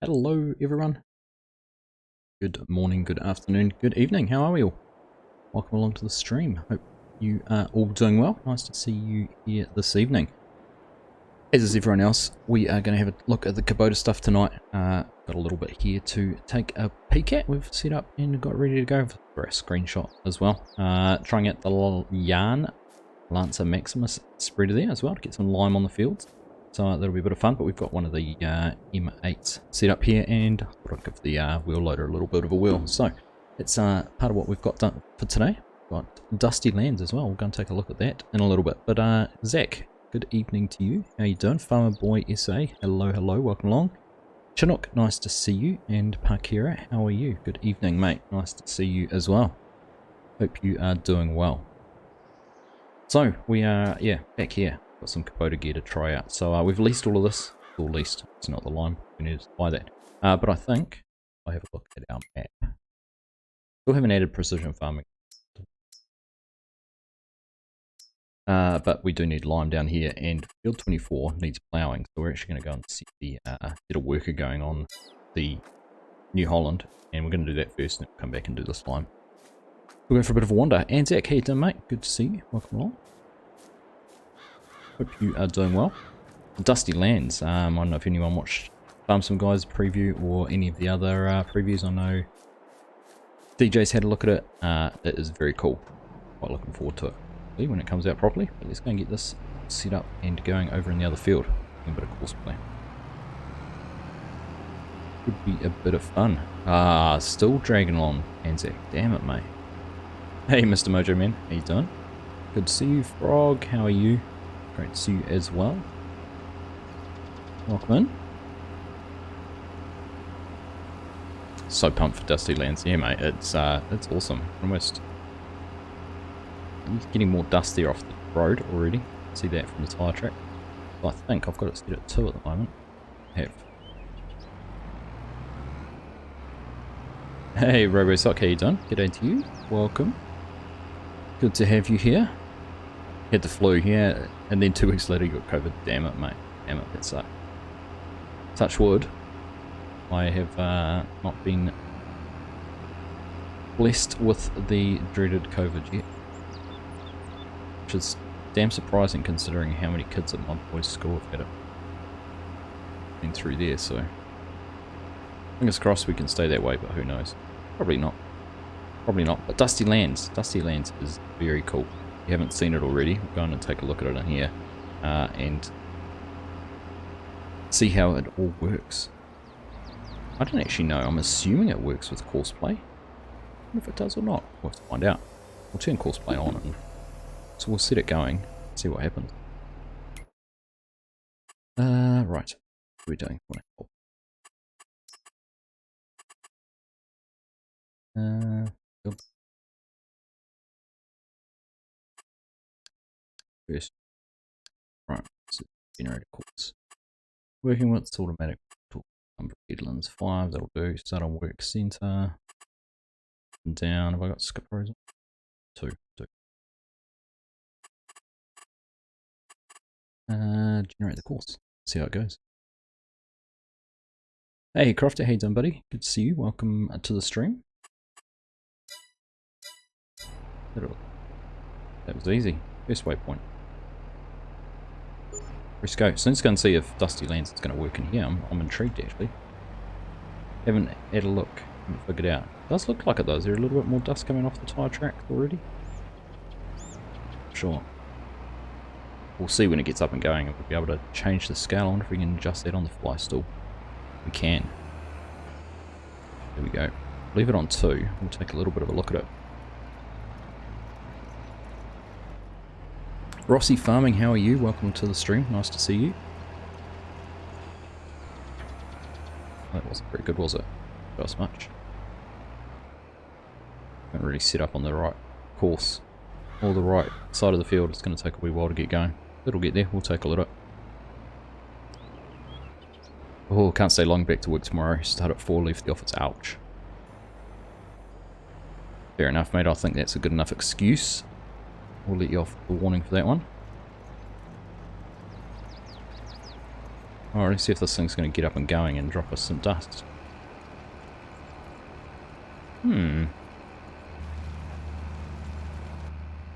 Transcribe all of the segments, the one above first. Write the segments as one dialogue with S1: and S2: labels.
S1: Hello everyone. Good morning, good afternoon, good evening. How are we all? Welcome along to the stream. Hope you are all doing well. Nice to see you here this evening. As is everyone else, we are going to have a look at the Kubota stuff tonight. Got a little bit here to take a peek at. We've set up and got ready to go for a screenshot as well. Trying out the yarn Lancer Maximus spreader there as well to get some lime on the fields. So that'll be a bit of fun, but we've got one of the M8s set up here, and I'll give the wheel loader a little bit of a whirl. So it's part of what we've got done for today. Got Dusty Lands as well. We're going to take a look at that in a little bit. But Zach, good evening to you. How you doing? Farmer Boy SA, hello, hello, welcome along. Chinook, nice to see you. And Parkera, how are you? Good evening, mate. Nice to see you as well. Hope you are doing well. So we are, back here. Got some Kubota gear to try out. So we've leased all of this. All leased. It's not the lime. We need to buy that. But I think I have a look at our map. Still haven't added precision farming. But we do need lime down here, and field 24 needs ploughing. So we're actually going to go and see the get a worker going on the New Holland, and we're going to do that first, and then we'll come back and do this lime. We're going for a bit of a wander. And Zach, how you doing, mate? Good to see you. Welcome along. Hope you are doing well. Dusty Lands. I don't know if anyone watched Farm Some Guys preview or any of the other previews. I know DJ's had a look at it. It is very cool. Quite looking forward to it when it comes out properly. But let's go and get this set up and going over in the other field. A bit of Courseplay. Could be a bit of fun. Still dragging along, Anzac. Damn it, mate. Hey, Mr. Mojo Man. How you doing? Good to see you, Frog. How are you? Great to see you as well. Welcome in. So pumped for Dusty Lands. Yeah, mate, it's awesome. Almost getting more dust there off the road already. See that from the tyre track. So I think I've got it set at 2 at the moment. Have. Hey, RoboSock, how you doing? G'day to you. Welcome. Good to have you here. Had the flu, yeah, and then 2 weeks later you got COVID. Damn it, mate. Damn it, that sucked. Touch wood. I have not been blessed with the dreaded COVID yet. Which is damn surprising considering how many kids at my boys' school have had it. Been through there, so fingers crossed we can stay that way, but who knows. Probably not. Probably not. But Dusty Lands. Dusty Lands is very cool. If you haven't seen it already, we're going to take a look at it in here and see how it all works. I don't actually know. I'm assuming it works with Courseplay. I wonder if it does or not. We'll have to find out. We'll turn Courseplay on, and so we'll set it going, see what happens. Right. What are we doing? Cool. First, right, so generator course. Working with automatic number of headlands 5, that'll do. Start on work center. And down. Have I got skip rows? 2. Generate the course. See how it goes. Hey Crofter, how you doing, buddy? Good to see you. Welcome to the stream. That was easy. First waypoint. Let's go. So let's go and see if Dusty Lands is going to work in here. I'm intrigued actually. Haven't had a look. Haven't figured out. It does look like it though. Is there a little bit more dust coming off the tyre track already? Sure. We'll see when it gets up and going if we'll be able to change the scale. I wonder if we can adjust that on the fly still. We can. There we go. Leave it on 2. We'll take a little bit of a look at it. Rossi Farming, how are you? Welcome to the stream. Nice to see you. That wasn't very good, was it? Not much. Haven't really set up on the right course or the right side of the field. It's going to take a wee while to get going. It'll get there. We'll take a look at it. Oh, can't stay long. Back to work tomorrow. Start at 4, leave the office. Ouch. Fair enough, mate. I think that's a good enough excuse. We'll let you off the warning for that one. Alright, let's see if this thing's going to get up and going and drop us some dust. What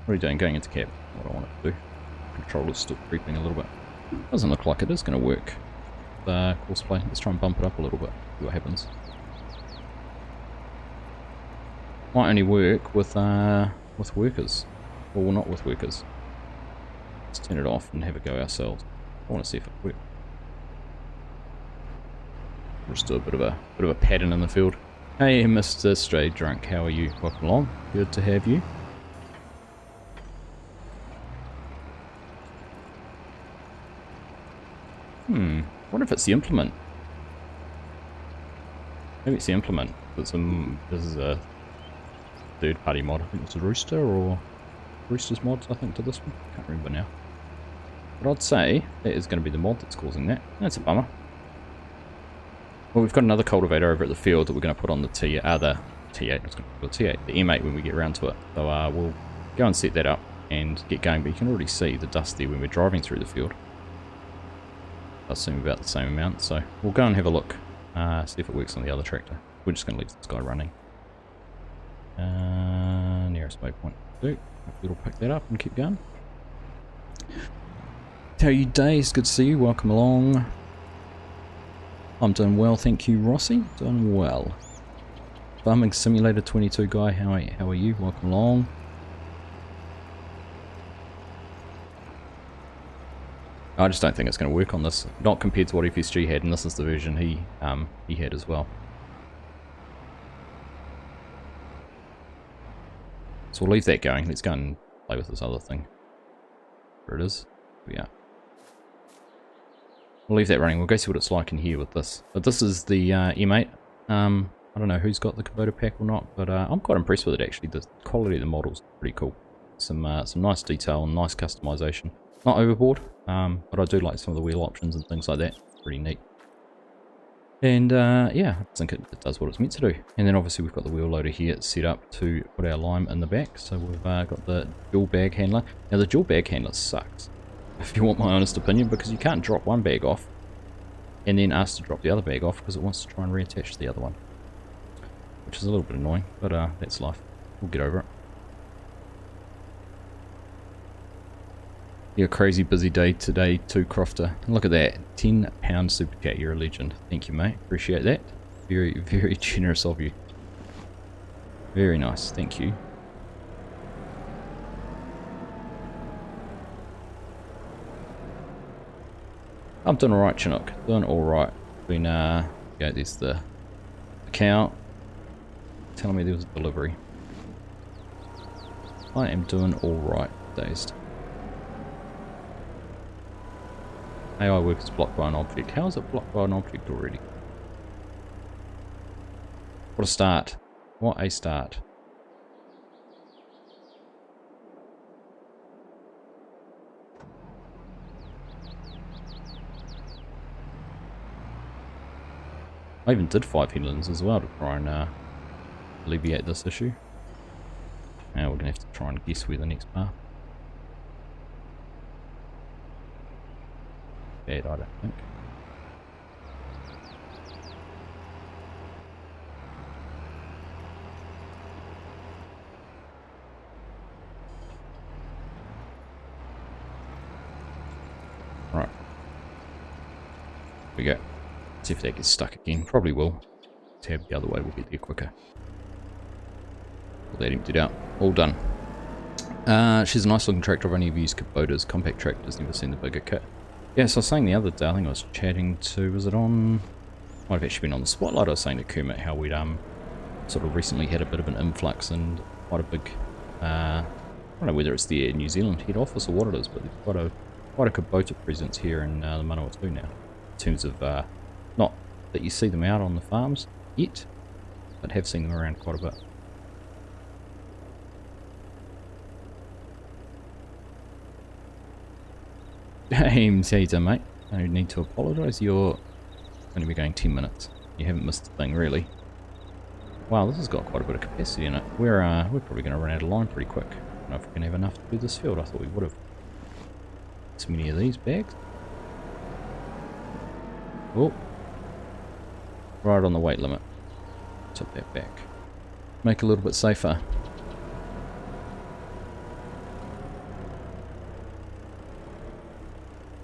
S1: are you doing? Going into cab. What I want it to do. Controller's still creeping a little bit. Doesn't look like it is going to work. Courseplay. Let's try and bump it up a little bit. See what happens. Might only work with workers. Well, not with workers. Let's turn it off and have a go ourselves. I want to see if it works. Just do a bit of a pattern in the field. Hey, Mr. Stray Drunk, how are you? Welcome along. Good to have you. What if it's the implement? Maybe it's the implement. This is a third-party mod. I think it's a Rooster or Rooster's mods, I think, to this one. Can't remember now. But I'd say that is going to be the mod that's causing that. That's a bummer. Well, we've got another cultivator over at the field that we're going to put on the T8. I was going to put the T8, the M8 when we get around to it. So we'll go and set that up and get going. But you can already see the dust there when we're driving through the field. Does seem about the same amount, so we'll go and have a look, see if it works on the other tractor. We're just going to leave this guy running. Nearest waypoint. Hopefully it'll pick that up and keep going. How are you, Days? Good to see you. Welcome along. I'm doing well, thank you, Rossi. Doing well. Farming Simulator 22 guy, how are you? Welcome along. I just don't think it's going to work on this. Not compared to what FSG had, and this is the version he had as well. So we'll leave that going. Let's go and play with this other thing. Where it is. Yeah. We'll leave that running. We'll go see what it's like in here with this. But this is the M8. I don't know who's got the Kubota pack or not, but I'm quite impressed with it actually. The quality of the model's pretty cool. Some nice detail and nice customization. Not overboard, but I do like some of the wheel options and things like that. Pretty neat. And yeah, I think it does what it's meant to do. And then obviously we've got the wheel loader here set up to put our lime in the back. So we've got the dual bag handler. Now the dual bag handler sucks, if you want my honest opinion, because you can't drop one bag off and then ask to drop the other bag off because it wants to try and reattach to the other one. Which is a little bit annoying, but that's life. We'll get over it. Yeah, crazy busy day today too, Crofter. Look at that, £10 super chat. You're a legend. Thank you, mate. Appreciate that. Very, very generous of you. Very nice. Thank you. I'm doing alright, Chinook. Doing alright. Been yeah, there's the cow telling me there was a delivery. I am doing alright, Dazed. AI work is blocked by an object. How is it blocked by an object already? What a start. What a start. I even did 5 headlands as well to try and alleviate this issue. Now we're going to have to try and guess where the next path. Bad, I don't think. Right. Here we go. See if that gets stuck again. Probably will. Tab the other way, we'll get there quicker. Pull that emptied out. All done. She's a nice looking tractor. I've only ever used Kubota's compact tractors, never seen the bigger kit. Yeah, so I was saying the other day, I think I was chatting to, was it on, might have actually been on the Spotlight, I was saying to Kermit how we'd sort of recently had a bit of an influx and quite a big, I don't know whether it's the New Zealand head office or what it is, but there's quite a Kubota presence here in the Manawatu now, in terms of, not that you see them out on the farms yet, but have seen them around quite a bit. James, how you doing, mate? No need to apologise, you're going to be going 10 minutes. You haven't missed a thing, really. Wow, this has got quite a bit of capacity in it. We're probably going to run out of line pretty quick. I don't know if we're going to have enough to do this field. I thought we would have. So many of these bags. Oh. Right on the weight limit. Tip that back. Make it a little bit safer.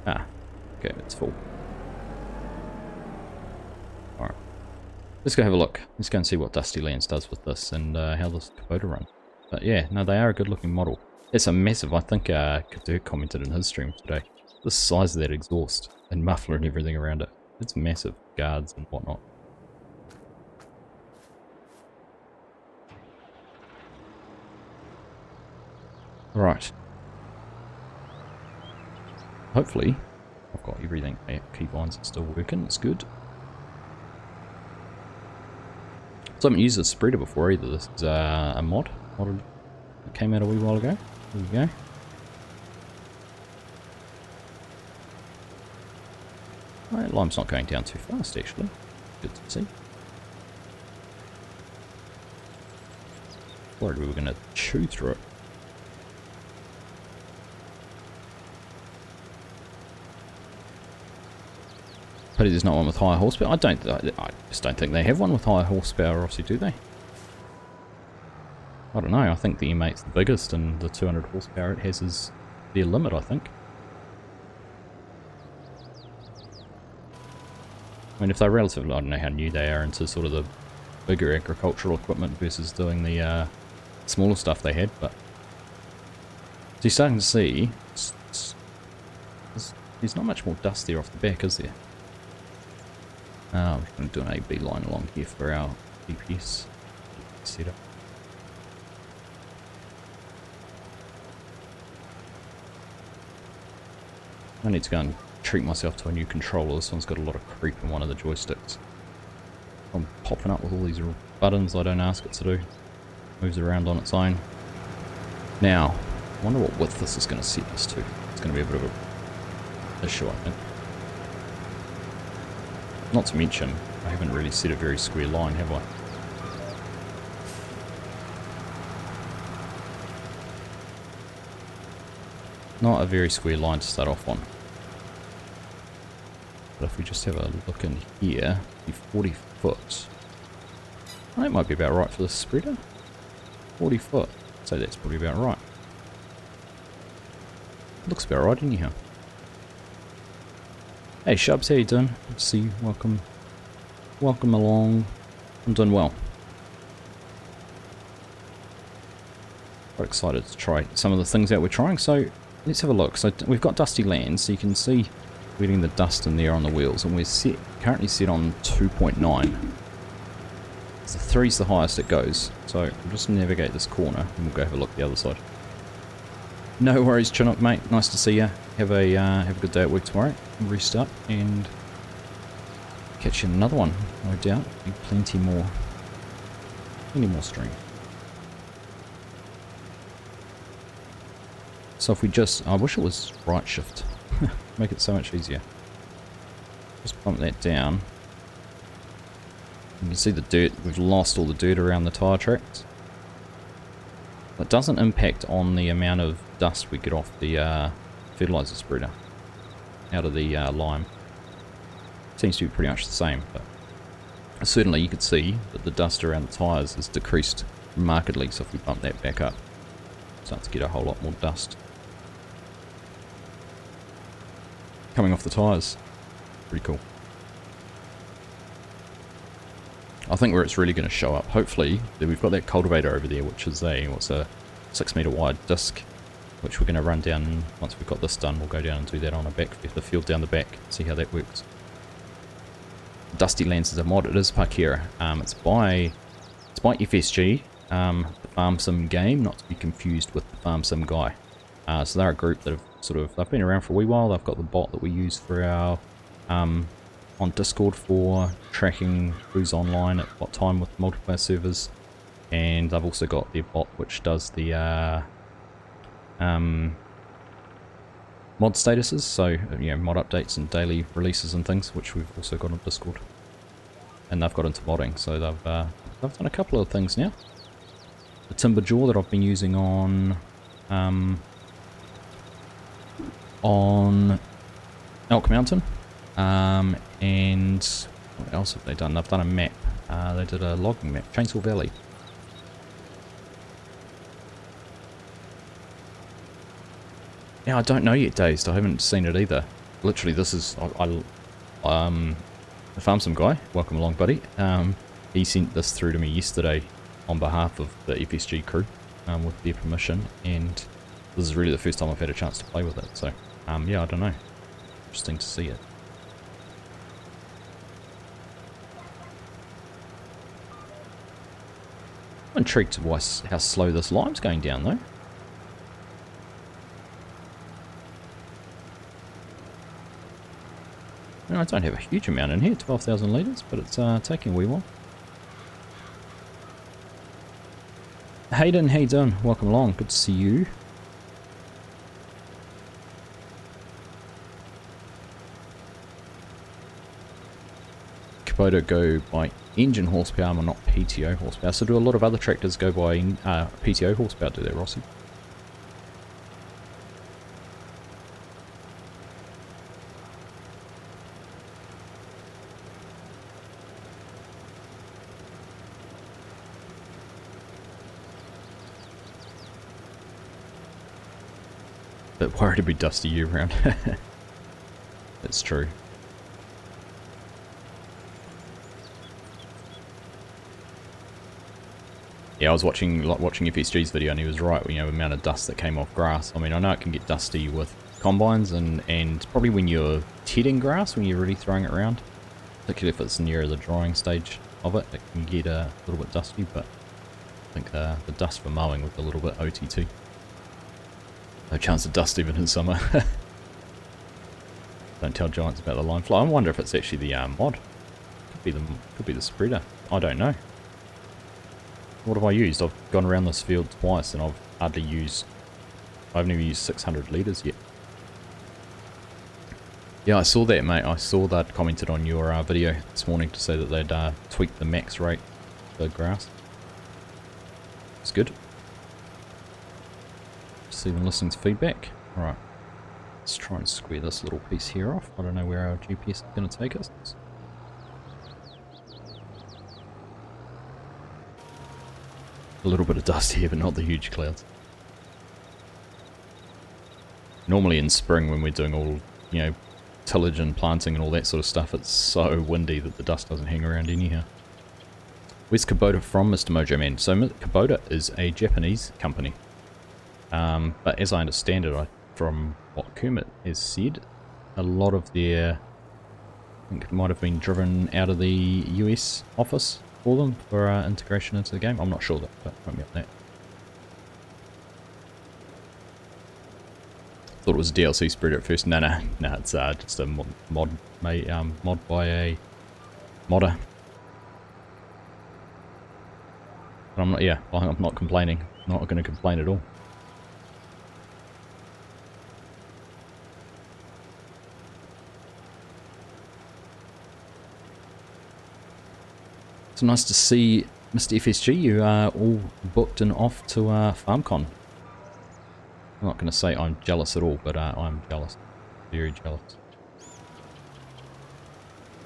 S1: Ah. Okay, it's full. Alright. Let's go have a look. Let's go and see what Dusty Lands does with this and how this Kubota runs. But yeah, no, they are a good looking model. It's a massive, I think Kadir commented in his stream today. The size of that exhaust and muffler and everything around it. It's massive. Guards and whatnot. Right. Hopefully, I've got everything. Keybinds are still working, it's good. So I haven't used this spreader before either. This is a mod. It came out a wee while ago. There we go. Right, lime's not going down too fast actually. Good to see. Worried we were going to chew through it. Pity there's not one with higher horsepower. I just don't think they have one with higher horsepower, Aussie, do they? I don't know. I think the M8's the biggest, and the 200 horsepower it has is their limit, I think. I mean, if they're relatively, I don't know how new they are into sort of the bigger agricultural equipment versus doing the smaller stuff they had, but so you're starting to see there's not much more dust there off the back, is there? We're going to do an AB line along here for our GPS setup. I need to go and treat myself to a new controller. This one's got a lot of creep in one of the joysticks. I'm popping up with all these buttons I don't ask it to do. Moves around on its own. Now, I wonder what width this is going to set this to. It's going to be a bit of a issue, I think. Not to mention, I haven't really set a very square line, have I? Not a very square line to start off on. But if we just have a look in here, the 40 foot. That might be about right for the spreader. 40 foot. So that's probably about right. Looks about right anyhow. Hey Shubs, how you doing? Good to see you. Welcome. Welcome along. I'm doing well. Quite excited to try some of the things that we're trying. So let's have a look. So we've got Dusty Lands, so you can see we're getting the dust in there on the wheels, and we're currently set on 2.9. So 3's the highest it goes. So we'll just navigate this corner and we'll go have a look at the other side. No worries, Chinook, mate. Nice to see you. Have a good day at work tomorrow. Restart and catch you in another one, no doubt. Plenty more stream. So if we just, I wish it was right shift. Make it so much easier. Just bump that down. You can see the dirt. We've lost all the dirt around the tyre tracks. It doesn't impact on the amount of dust we get off the fertilizer spreader out of the lime. Seems to be pretty much the same, but certainly you could see that the dust around the tyres has decreased markedly, so if we bump that back up, start to get a whole lot more dust coming off the tyres. Pretty cool. I think where it's really going to show up, hopefully, that we've got that cultivator over there, which is a 6 metre wide disc, which we're going to run down, and once we've got this done, we'll go down and do that on the field down the back, see how that works. Dusty Lands is a mod. It is Parkera. It's by FSG, the Farm Sim game, not to be confused with the Farm Sim guy. So they're a group that have they've been around for a wee while. They've got the bot that we use for our on Discord for tracking who's online at what time with multiplayer servers, and they've also got their bot which does the mod statuses, so you know, mod updates and daily releases and things, which we've also got on Discord. And they've got into modding, so they've done a couple of things now. The timber jaw that I've been using on Elk Mountain And what else have they done? They've done a map. They did a logging map, Chainsaw Valley. Yeah, I don't know yet, Dazed. I haven't seen it either. Literally, this is the Farmsome guy. Welcome along, buddy. He sent this through to me yesterday on behalf of the FSG crew, with their permission, and this is really the first time I've had a chance to play with it. So, yeah, I don't know. Interesting to see it. I'm intrigued by how slow this lime's going down, though. No, I don't have a huge amount in here, 12,000 litres, but it's taking a wee while. Hayden, how you doing? Welcome along, good to see you. Kubota go by engine horsepower, but not PTO horsepower. So do a lot of other tractors go by PTO horsepower, do they, Rossi? Bit worried to be dusty year round. That's true. Yeah, I was watching FSG's video, and he was right. You know, the amount of dust that came off grass. I mean, I know it can get dusty with combines, and probably when you're tedding grass, when you're really throwing it around, particularly if it's near the drying stage of it, it can get a little bit dusty. But I think the dust for mowing with a little bit OTT. No chance of dust even in summer. Don't tell giants about the line fly. I wonder if it's actually the mod. Could be the spreader. I don't know. What have I used? I've gone around this field twice and I've hardly used... I haven't even used 600 litres yet. Yeah, I saw that, mate. I saw that commented on your video this morning to say that they'd tweaked the max rate for grass. It's good. Just even listening to feedback. Alright. Let's try and square this little piece here off. I don't know where our GPS is going to take us. A little bit of dust here, but not the huge clouds. Normally in spring when we're doing all, you know, tillage and planting and all that sort of stuff, it's so windy that the dust doesn't hang around anyhow. Where's Kubota from, Mr. Mojo Man? So Kubota is a Japanese company. But as I understand it, from what Kermit has said, a lot of their, I think it might have been driven out of the US office for them for integration into the game. I'm not sure that, but won't be up that. Thought it was a DLC spreader at first. No, it's just a mod by a modder. But I'm not. Yeah, well, I'm not complaining. Not going to complain at all. It's nice to see, Mr. FSG, you are all booked and off to FarmCon. I'm not going to say I'm jealous at all, but I'm jealous. Very jealous.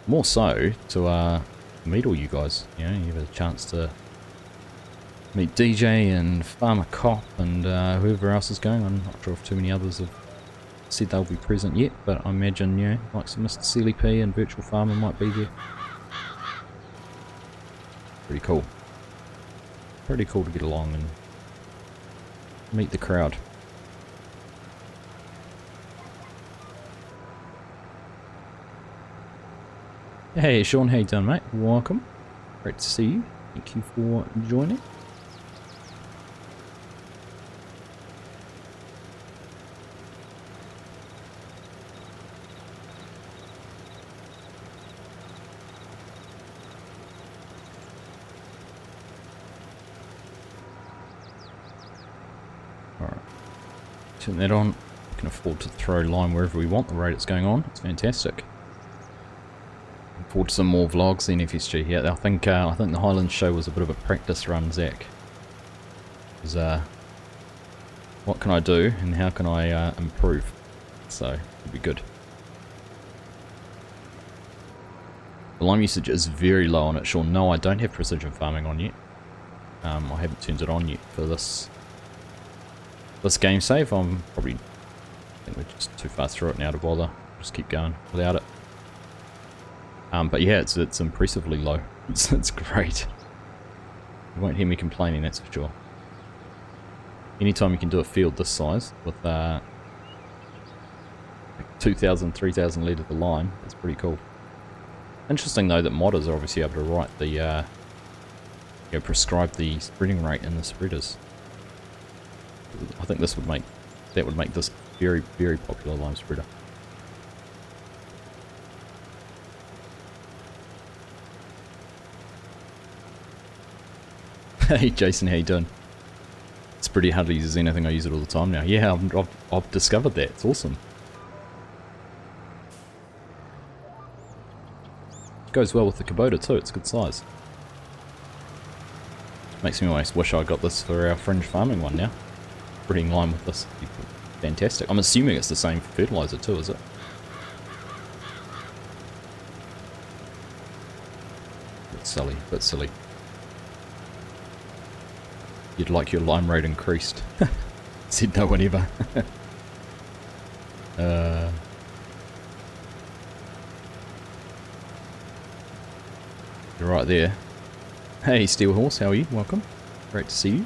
S1: More so to meet all you guys. You know, you have a chance to meet DJ and Farmer Cop and whoever else is going. I'm not sure if too many others have said they'll be present yet, but I imagine, you know, like some Mr. Sealy P and Virtual Farmer might be there. Pretty cool. Pretty cool to get along and meet the crowd. Hey Sean, how you doing, mate? Welcome. Great to see you. Thank you for joining. Turn that on. We can afford to throw line wherever we want. The rate it's going on, it's fantastic. Looking forward to some more vlogs in FSG. Yeah, I think the Highlands show was a bit of a practice run, Zach. Because what can I do and how can I improve? So it'll be good. The lime usage is very low on it. Sure, no, I don't have precision farming on yet. I haven't turned it on yet for this game save. I think we're just too far through it now to bother. Just keep going without it. But yeah, it's impressively low. It's great. You won't hear me complaining, that's for sure. Anytime you can do a field this size with 2,000, 3,000 litres of lime, it's pretty cool. Interesting though that modders are obviously able to write the prescribe the spreading rate in the spreaders. I think that would make this very, very popular lime spreader. Hey Jason, how you doing? It's pretty hard to use anything. I use it all the time now. Yeah, I've discovered that. It's awesome. It goes well with the Kubota too. It's good size. Makes me almost wish I got this for our fringe farming one now. Spreading lime with this. Fantastic. I'm assuming it's the same fertilizer too, is it? Bit silly. You'd like your lime rate increased. Said no one ever. You're right there. Hey Steel Horse, how are you? Welcome. Great to see you.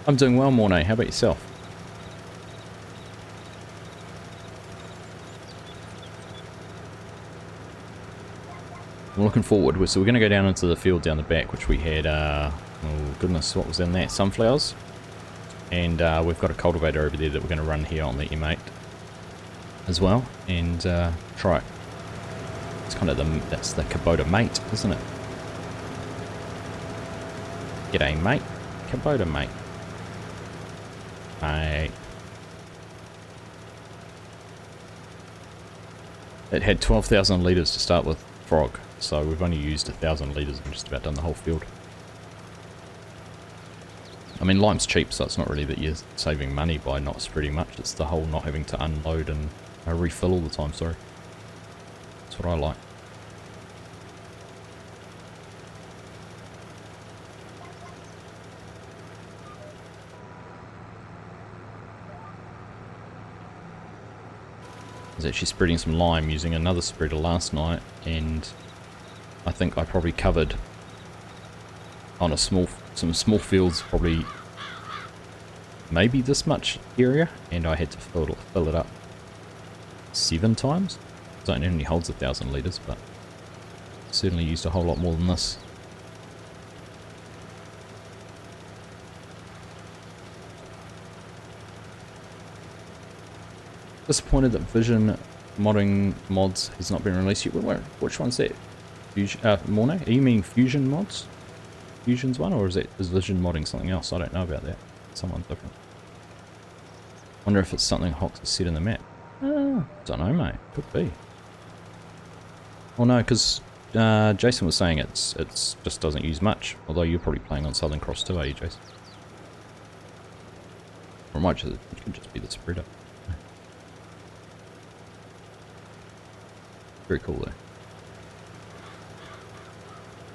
S1: I'm doing well, Mornay. How about yourself? I'm looking forward. So we're going to go down into the field down the back, which we had, oh goodness, what was in that? Sunflowers. And we've got a cultivator over there that we're going to run here on the M8 as well. And try it. It's kind of that's the Kubota mate, isn't it? G'day, mate. Kubota mate. Mate. It had 12,000 litres to start with, frog. So we've only used 1,000 litres and just about done the whole field. I mean, lime's cheap, so it's not really that you're saving money by not spreading much. It's the whole not having to unload and refill all the time, sorry. That's what I like. I was actually spreading some lime using another spreader last night, and I think I probably covered on some small fields, probably maybe this much area, and I had to fill it up 7 times. So it only holds 1,000 litres, but certainly used a whole lot more than this. Disappointed that Vision modding mods has not been released yet. Which one's that? Mornay? Are you mean Fusion mods? Fusion's one, or is Vision modding something else? I don't know about that. Someone different. Wonder if it's something Hocks has said in the map. Don't know, mate. Could be. Oh no, because Jason was saying it's just doesn't use much. Although you're probably playing on Southern Cross too, are you, Jason? Or it could just be the spreader. Very cool though.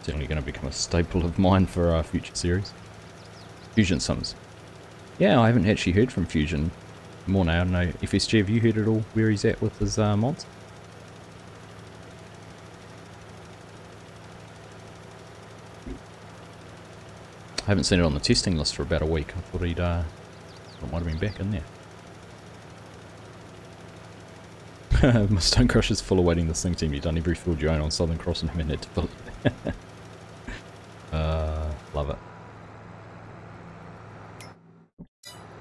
S1: Certainly going to become a staple of mine for our future series. Fusion Sims. Yeah, I haven't actually heard from Fusion more now. I don't know. FSG, have you heard at all where he's at with his mods? I haven't seen it on the testing list for about a week. I thought it might have been back in there. My Stone Crusher's full of waiting this thing team. You've done every field you own on Southern Cross and haven't had to build it. Love it.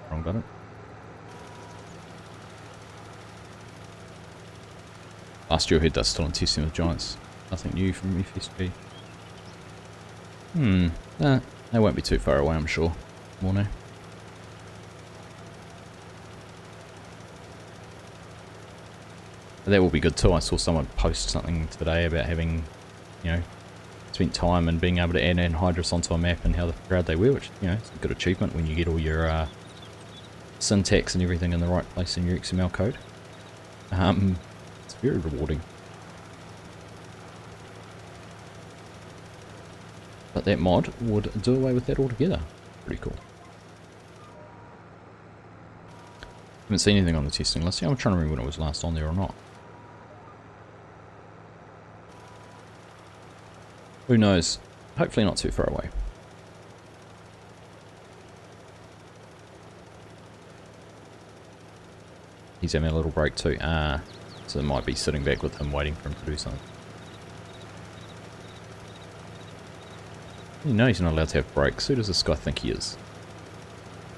S1: Wrong button. Last year I heard that's still on testing with Giants. Nothing new from FSG. They won't be too far away, I'm sure. More now. That will be good too. I saw someone post something today about having, you know, spent time and being able to add anhydrous onto a map and how proud they were, which, you know, it's a good achievement when you get all your syntax and everything in the right place in your XML code. It's very rewarding. But that mod would do away with that altogether. Pretty cool. Haven't seen anything on the testing list. I'm trying to remember when it was last on there or not. Who knows? Hopefully not too far away. He's having a little break too. So it might be sitting back with him waiting for him to do something. You know he's not allowed to have breaks. Who does this guy think he is?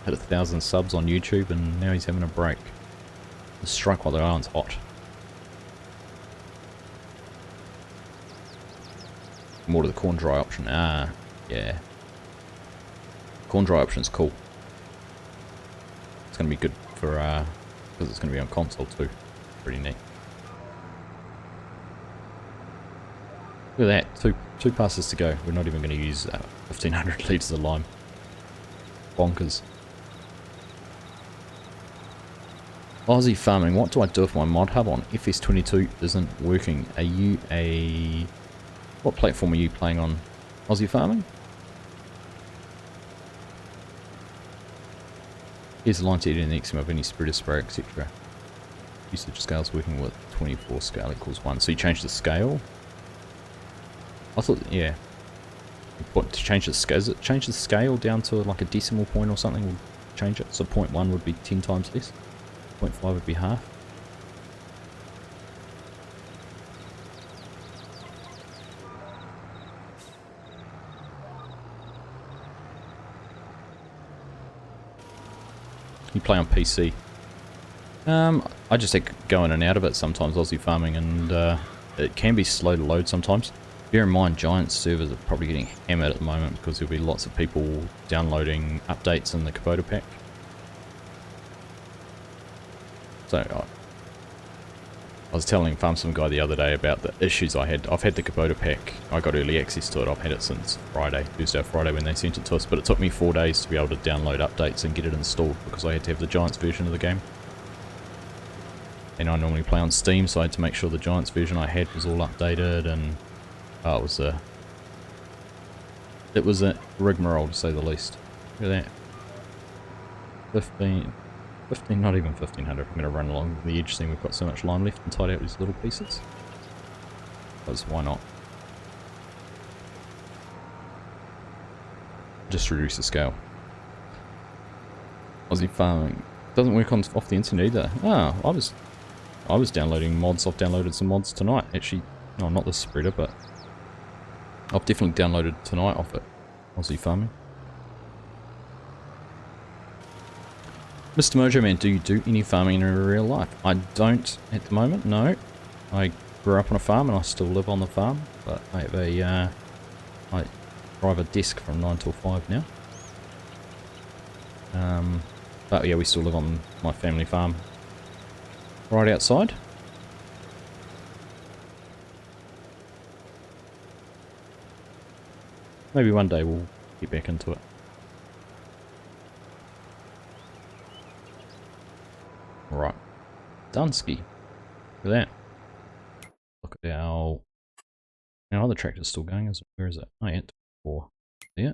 S1: Had 1,000 subs on YouTube and now he's having a break. Just strike while the iron's hot. More to the corn dry option. Yeah. Corn dry option's cool. It's going to be good for, because it's going to be on console too. Pretty neat. Look at that. Two passes to go. We're not even going to use 1,500 litres of lime. Bonkers. Aussie farming. What do I do if my mod hub on FS22 isn't working? Are you a... What platform are you playing on? Aussie farming? Here's the line to edit in the XM of any spreader spray, etc. Usage scales working with 24 scale equals 1. So you change the scale? I thought, yeah. What, to change the scale? Is it change the scale down to like a decimal point or something? Will change it. So 0.1 would be 10 times less. 0.5 would be half. You play on PC. I just go in and out of it sometimes, Aussie farming, and it can be slow to load sometimes. Bear in mind, Giant servers are probably getting hammered at the moment because there'll be lots of people downloading updates in the Kubota pack. So I was telling FarmSim guy the other day about the issues I had. I've had the Kubota pack. I got early access to it. I've had it since Thursday or Friday when they sent it to us. But it took me 4 days to be able to download updates and get it installed because I had to have the Giants version of the game. And I normally play on Steam, so I had to make sure the Giants version I had was all updated, and it was a rigmarole to say the least. Look at that. 15, not even 1,500. I'm going to run along the edge, seeing we've got so much lime left and tidy out these little pieces. Because why not? Just reduce the scale. Aussie farming doesn't work on off the internet either. I was downloading mods. I've downloaded some mods tonight. Actually, no, not the spreader, but I've definitely downloaded tonight off it. Aussie farming. Mr. Mojo Man, do you do any farming in real life? I don't at the moment, no. I grew up on a farm and I still live on the farm, but I have a, I drive a desk from 9 till 5 now. But yeah, we still live on my family farm right outside. Maybe one day we'll get back into it. Right. Dunsky. Look at that. Look at our other tractor's still going, is it? Where is it? Oh yeah, 4. Yeah.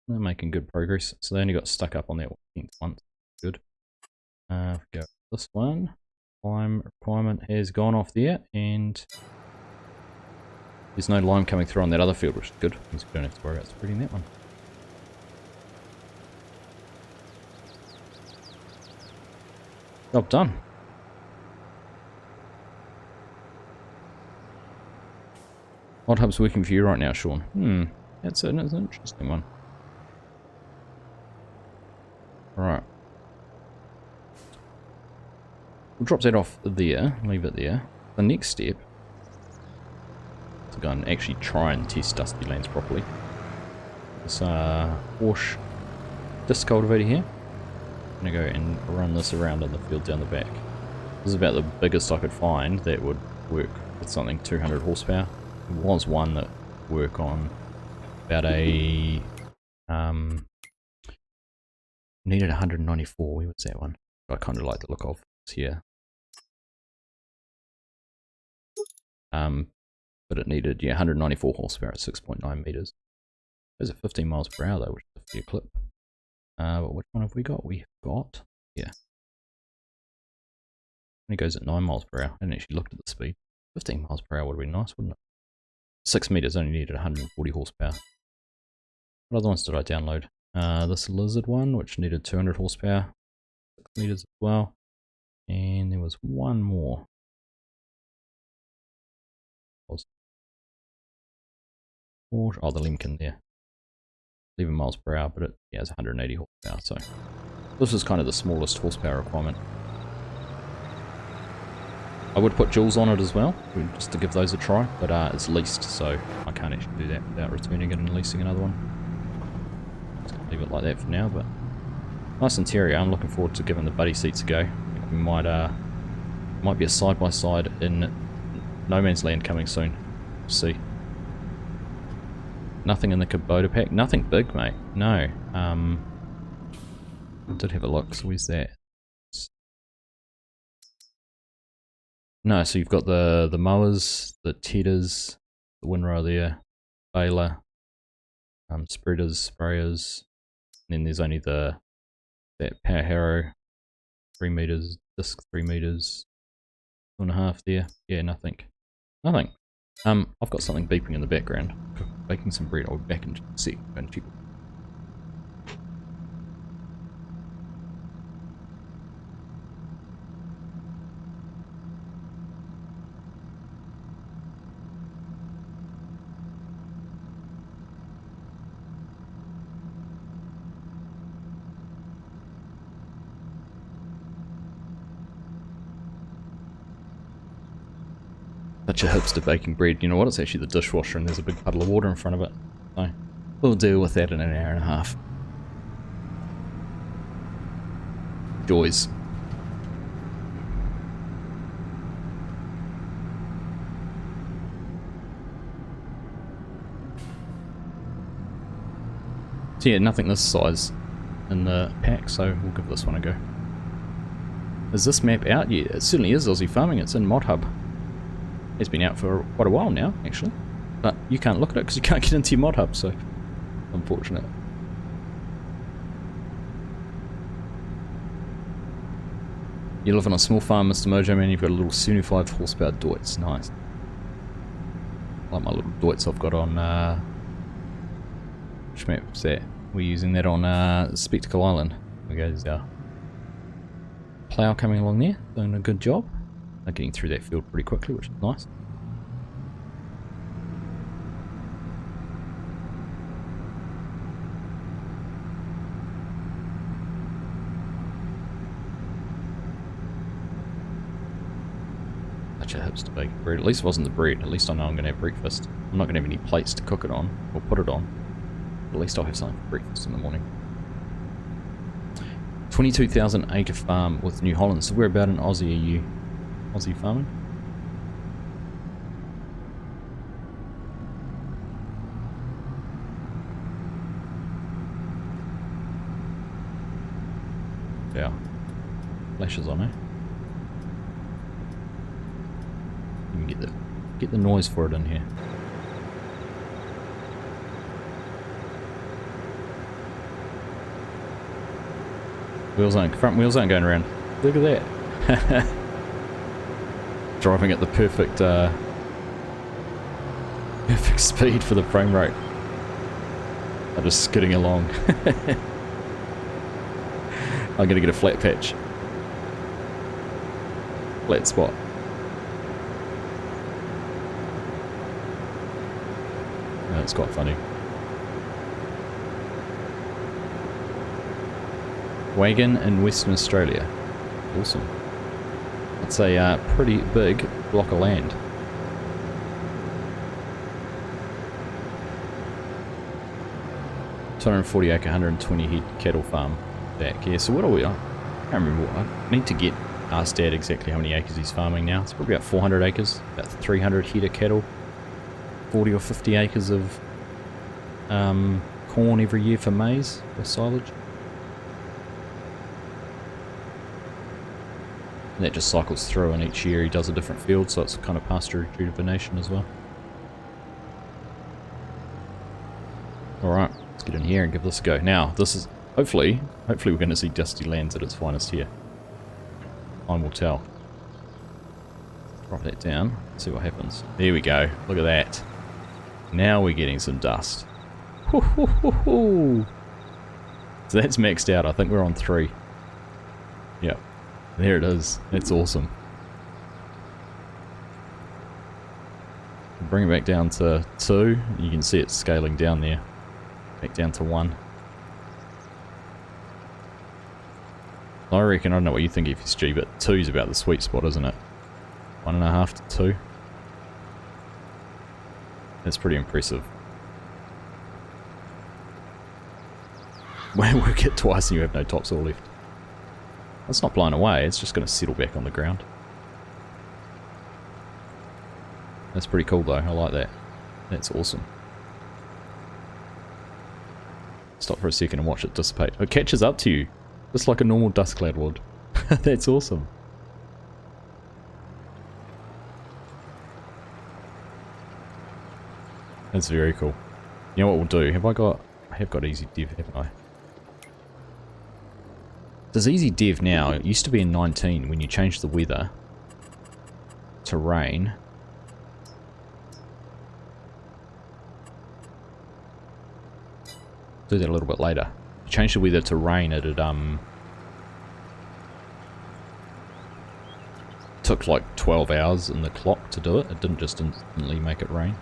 S1: They're making good progress. So they only got stuck up on that once. Good. Go with this one. Lime requirement has gone off there, and there's no lime coming through on that other field, which is good. Means we don't have to worry about spreading that one. Job done. Mod Hub's working for you right now, Sean. That's an interesting one. Right. We'll drop that off there, leave it there. The next step is to go and actually try and test Dusty Lands properly. This Porsche disc cultivator here. I'm going to go and run this around in the field down the back. This is about the biggest I could find that would work with something 200 horsepower. There was one that would work on about a... needed 194. Where was that one? I kind of like the look of. It's here. but it needed, yeah, 194 horsepower at 6.9 meters. There's at 15 miles per hour though, which is a fair clip. But which one have we got? We've got, yeah. And it goes at 9 miles per hour. I didn't actually look at the speed. 15 miles per hour would have been nice, wouldn't it? 6 meters only needed 140 horsepower. What other ones did I download? This lizard one, which needed 200 horsepower. 6 meters as well. And there was one more. Oh, the Lemkin there. 11 miles per hour, but it has 180 horsepower, so this is kind of the smallest horsepower requirement. I would put joules on it as well, just to give those a try, but it's leased, so I can't actually do that without returning it and leasing another one. Just gonna leave it like that for now, but nice interior. I'm looking forward to giving the buddy seats a go. I think we might be a side-by-side in No Man's Land coming soon. We'll see. Nothing in the Kubota pack. Nothing big, mate. No. I did have a look. So where's that? No, so you've got the mowers, the tedders, the windrow there, baler, spreaders, sprayers, and then there's only that power harrow, 3 meters, disc 3 meters, 2.5 there. Yeah, nothing. Nothing. I've got something beeping in the background. Baking some bread. I'll be back in a sec. Such a hipster baking bread. You know what? It's actually the dishwasher and there's a big puddle of water in front of it. So we'll deal with that in an hour and a half. Joys. So yeah, nothing this size in the pack, so we'll give this one a go. Is this map out? Yeah, it certainly is Aussie Farming. It's in Mod Hub. It's been out for quite a while now, actually. But you can't look at it because you can't get into your Mod Hub, so unfortunate. You live on a small farm, Mr. Mojo Man, you've got a little 75 horsepower Deutz. Nice. Like my little Deutz I've got on, which map was that? We're using that on Spectacle Island. There we go, there's our plough coming along there, doing a good job. They're getting through that field pretty quickly, which is nice. Such a hipster baked bread. At least it wasn't the bread. At least I know I'm going to have breakfast. I'm not going to have any plates to cook it on, or put it on. But at least I'll have something for breakfast in the morning. 22,000 acre farm with New Holland. So where about in Aussie are you? Aussie farming? Yeah. Flashes on, eh? You can get the noise for it in here. Front wheels aren't going around. Look at that. Driving at the perfect perfect speed for the frame rate. I'm just skidding along. I'm gonna get a flat patch. Flat spot. That's quite funny. Wagon in Western Australia. Awesome. It's a pretty big block of land. $240 acre, 120 head cattle farm back here. So what are we on? I can't remember. I need to ask Dad exactly how many acres he's farming now. It's probably about 400 acres, about 300 head of cattle, 40 or 50 acres of corn every year for maize or silage. And that just cycles through, and each year he does a different field, so it's kind of pasture rejuvenation as well. Alright, let's get in here and give this a go. Now, this is, hopefully we're going to see Dusty Lands at its finest here. Time will tell. Drop that down, see what happens. There we go, look at that. Now we're getting some dust. Hoo, hoo, hoo, hoo. So that's maxed out, I think we're on 3. Yep, there it is, that's awesome. Bring it back down to 2, you can see it scaling down there. Back down to 1. I reckon, I don't know what you think FSG, but 2 is about the sweet spot, isn't it? 1.5 to 2. That's pretty impressive. Work it twice and you have no topsoil left. It's not blown away, it's just going to settle back on the ground. That's pretty cool though, I like that. That's awesome. Stop for a second and watch it dissipate. It catches up to you, just like a normal dust cloud would. That's awesome. That's very cool. You know what we'll do? I have got easy dev, haven't I? There's easy dev now. It used to be in 19 when you changed the weather to rain. Do that a little bit later. You changed the weather to rain, it took like 12 hours in the clock to do it. It didn't just instantly make it rain.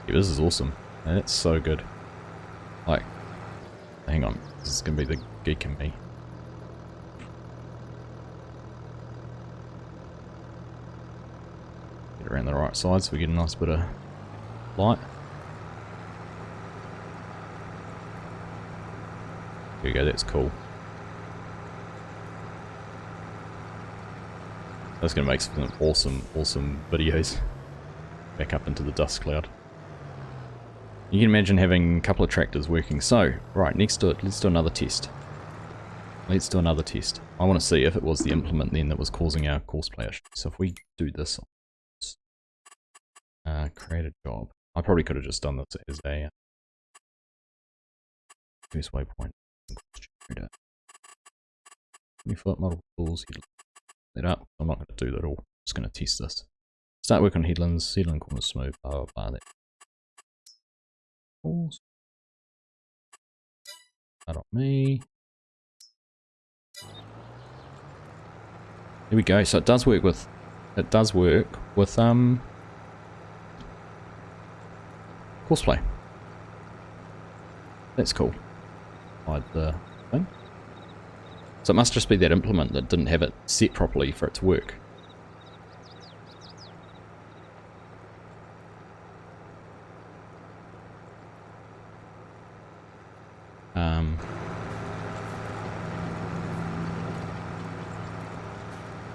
S1: Yeah, this is awesome. That's so good. Like, hang on. This is going to be the geek in me. Get around the right side so we get a nice bit of light. There we go, that's cool. That's going to make some awesome videos. Back up into the dust cloud. You can imagine having a couple of tractors working. So, right, next to it, let's do another test. Let's do another test. I want to see if it was the implement then that was causing our Courseplay issue. So if we do this, create a job. I probably could have just done this as a first waypoint. 20-foot model tools, head up. I'm not going to do that all. I'm just going to test this. Start work on headlands, headland corners smooth, blah blah blah. That. Not on me. Here we go. So it does work with Courseplay. That's cool. Hide the thing. So it must just be that implement that didn't have it set properly for it to work.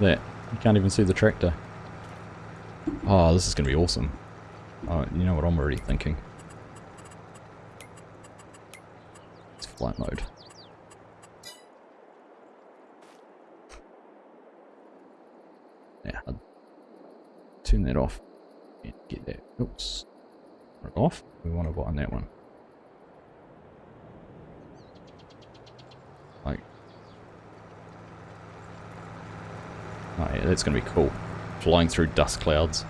S1: There, you can't even see the tractor. Oh, this is going to be awesome. Oh, you know what I'm already thinking. It's flight mode. Yeah, I'll turn that off and get that. Oops. Turn it off. We want to go on that one. Like. Oh yeah, that's going to be cool. Flying through dust clouds.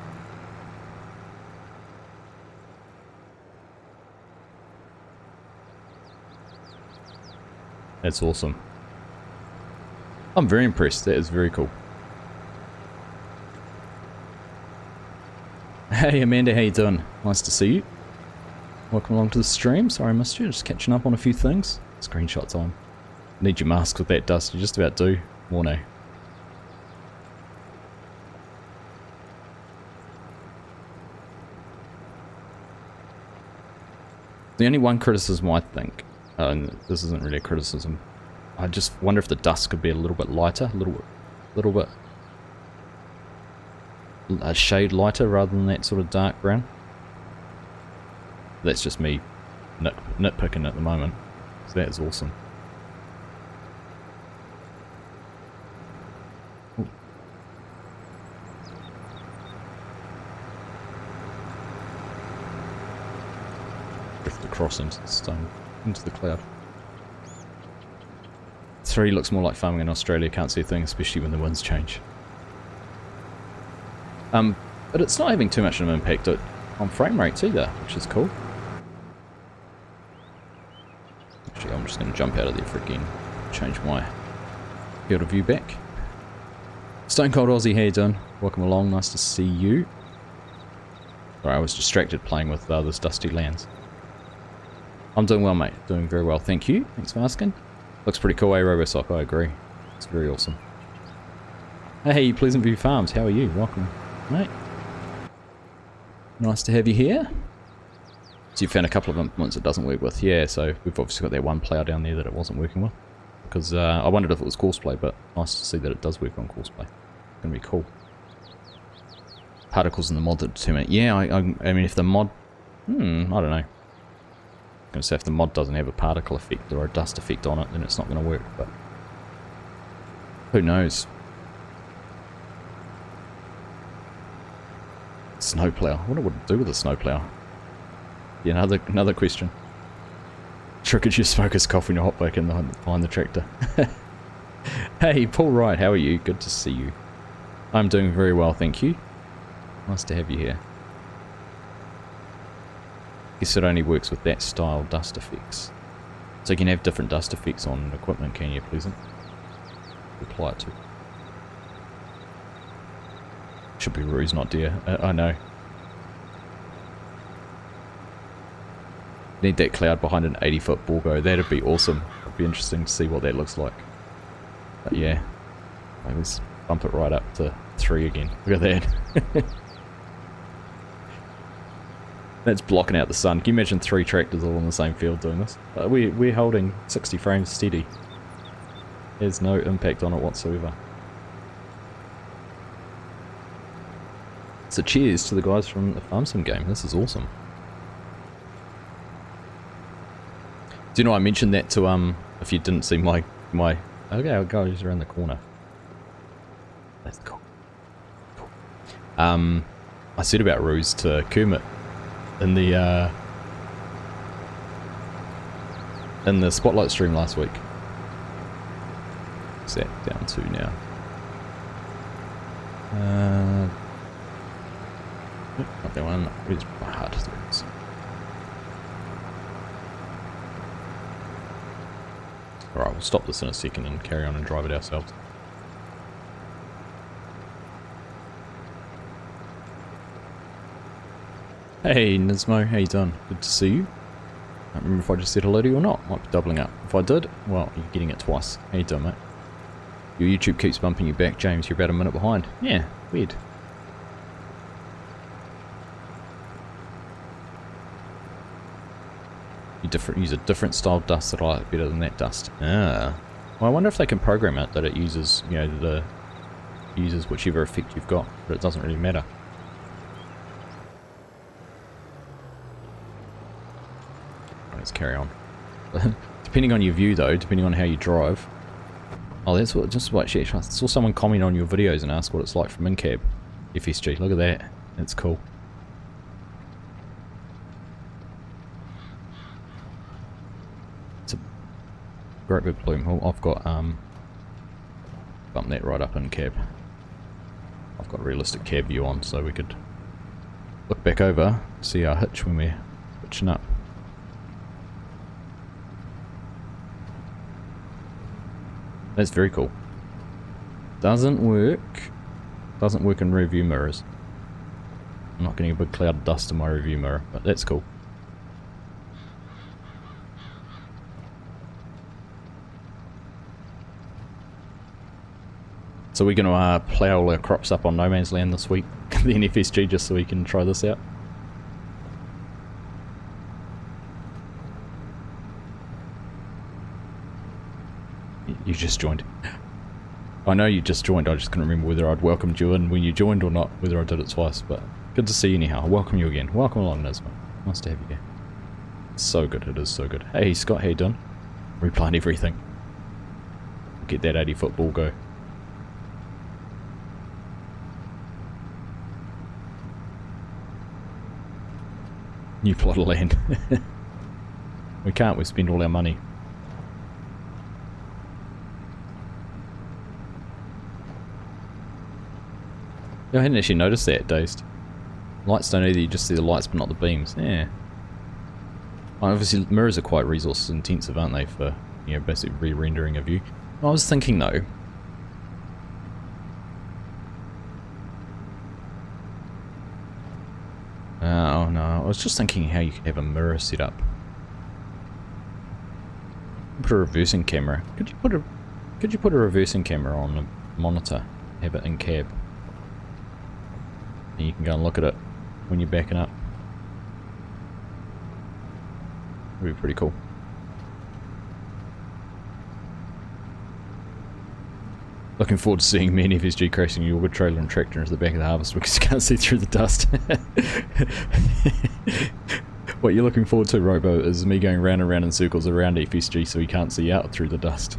S1: That's awesome. I'm very impressed. That is very cool. Hey Amanda, how you doing? Nice to see you. Welcome along to the stream. Sorry I missed you. Just catching up on a few things. Screenshot time. Need your mask with that dust. You just about do. Morno. The only one criticism I think, and this isn't really a criticism, I just wonder if the dust could be a little bit lighter, a little bit a shade lighter rather than that sort of dark brown. That's just me nitpicking at the moment. So that is awesome. Ooh. across into the stone, into the cloud. 3 looks more like farming in Australia, can't see a thing, especially when the winds change. But it's not having too much of an impact on frame rates either, which is cool. Actually, I'm just going to jump out of there for again, change my field of view back. Stone Cold Aussie, how you doing? Welcome along, nice to see you. Sorry, I was distracted playing with this dusty lands. I'm doing well, mate. Doing very well, thank you. Thanks for asking. Looks pretty cool, eh, RoboSock? I agree. It's very awesome. Hey, Pleasant View Farms, how are you? Welcome, mate. Nice to have you here. So you found a couple of implements it doesn't work with. Yeah, so we've obviously got that one plough down there that it wasn't working with. Because I wondered if it was Courseplay, but nice to see that it does work on Courseplay. It's going to be cool. Particles in the mod that determine it. Yeah, I mean, if the mod... I don't know. I'm going to say if the mod doesn't have a particle effect or a dust effect on it, then it's not going to work, but... who knows? Snowplow. What would it do with a snowplow? Yeah, another question. Sure could just smoke his coffee in your hot bike behind the tractor. Hey, Paul Wright, how are you? Good to see you. I'm doing very well, thank you. Nice to have you here. Guess it only works with that style dust effects. So you can have different dust effects on equipment, can you, Pleasant? Apply it to. Should be ruse, not deer. I know. Need that cloud behind an 80-foot Borgo. That'd be awesome. It'd be interesting to see what that looks like. But yeah, let's bump it right up to 3 again. Look at that. That's blocking out the sun. Can you imagine 3 tractors all in the same field doing this? We're holding 60 frames steady. There's no impact on it whatsoever. So cheers to the guys from the Farm Sim game. This is awesome. Do you know I mentioned that to if you didn't see my okay, I'll go just around the corner. That's cool. I said about ruse to Kermit in the Spotlight stream last week. What's that down to now? Not that one. Where's my heart? There it is. Alright, we'll stop this in a second and carry on and drive it ourselves. Hey Nismo, how you doing? Good to see you. I don't remember if I just said hello to you or not. Might be doubling up. If I did, well, you're getting it twice. How you doing, mate? Your YouTube keeps bumping you back, James. You're about a minute behind. Yeah, weird. Use a different style dust that I like better than that dust. Ah. Well, I wonder if they can program it that it uses, you know, uses whichever effect you've got, but it doesn't really matter. Let's carry on. Depending on your view, though, depending on how you drive. Oh, that's what. Just what. Actually, I saw someone comment on your videos and ask what it's like from in-cab FSG. Look at that. That's cool. Great big plume. Oh, I've got bump that right up in cab. I've got a realistic cab view on, so we could look back over, see our hitch when we're hitching up. That's very cool. Doesn't work in rear view mirrors. I'm not getting a big cloud of dust in my rear view mirror, but that's cool. So we're going to plough all our crops up on no man's land this week, the NFSG, just so we can try this out. You just joined. I know you just joined, I just couldn't remember whether I'd welcomed you in when you joined or not, whether I did it twice, but good to see you anyhow. I'll welcome you again. Welcome along, Nismo. Nice to have you here. It's so good, it is so good. Hey Scott, how you doing? Replant everything. Get that 80-foot ball go. New plot of land. We can't, we spend all our money. I hadn't actually noticed that, Dazed. Lights don't either, you just see the lights but not the beams. Yeah. Obviously mirrors are quite resource intensive, aren't they, for, you know, basically re-rendering a view. I was thinking though, oh no, I was just thinking how you could have a mirror set up. Put a reversing camera. Could you put a reversing camera on a monitor? Have it in cab. And you can go and look at it when you're backing up. That'd be pretty cool. Looking forward to seeing me and FSG crashing your wood trailer and tractor into the back of the harvest because you can't see through the dust. What you're looking forward to, Robo, is me going round and round in circles around FSG so he can't see out through the dust.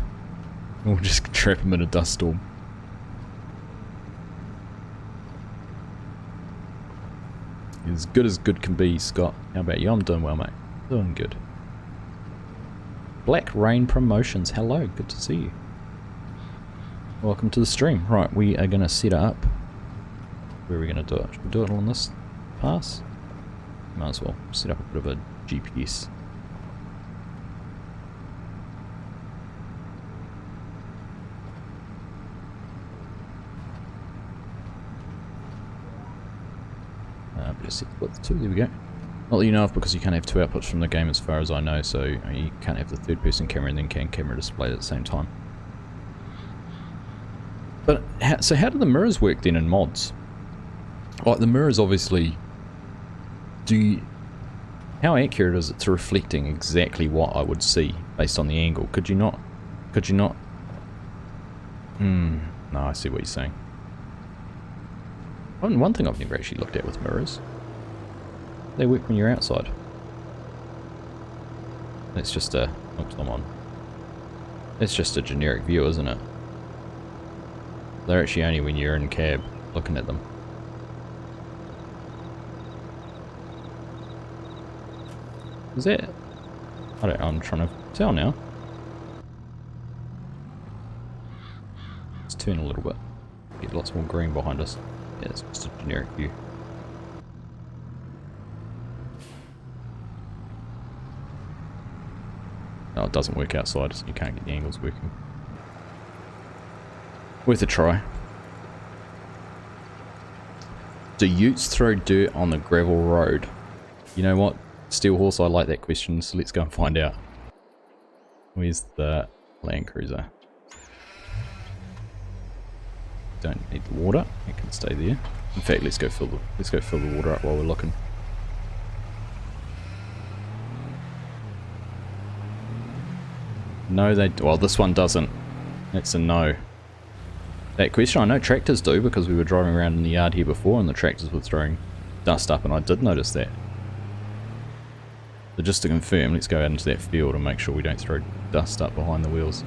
S1: We'll just trap him in a dust storm. As good can be, Scott. How about you? I'm doing well, mate. Doing good. Black Rain Promotions. Hello, good to see you. Welcome to the stream. Right, we are going to set up. Where are we going to do it? Should we do it on this pass? Might as well set up a bit of a GPS. Just set the two, there we go. Not that you know of, because you can't have two outputs from the game as far as I know, so you can't have the third person camera and then camera displayed at the same time. But, so how do the mirrors work then in mods? Like, the mirrors obviously... How accurate is it to reflecting exactly what I would see based on the angle? Could you not... No, I see what you're saying. One thing I've never actually looked at with mirrors. They work when you're outside. It's just a... Oops, I'm on. It's just a generic view, isn't it? They're actually only when you're in cab looking at them. Is that... I'm trying to tell now. Let's turn a little bit. Get lots more green behind us. Yeah, it's just a generic view. No, it doesn't work outside, so you can't get the angles working. Worth a try. Do utes throw dirt on the gravel road? You know what, Steel Horse, I like that question, so let's go and find out. Where's the Land Cruiser? Don't need the water, it can stay there. In fact, let's go fill the water up while we're looking. No, well, this one doesn't. That's a no. That question, I know tractors do, because we were driving around in the yard here before and the tractors were throwing dust up, and I did notice that. So just to confirm, let's go out into that field and make sure we don't throw dust up behind the wheels.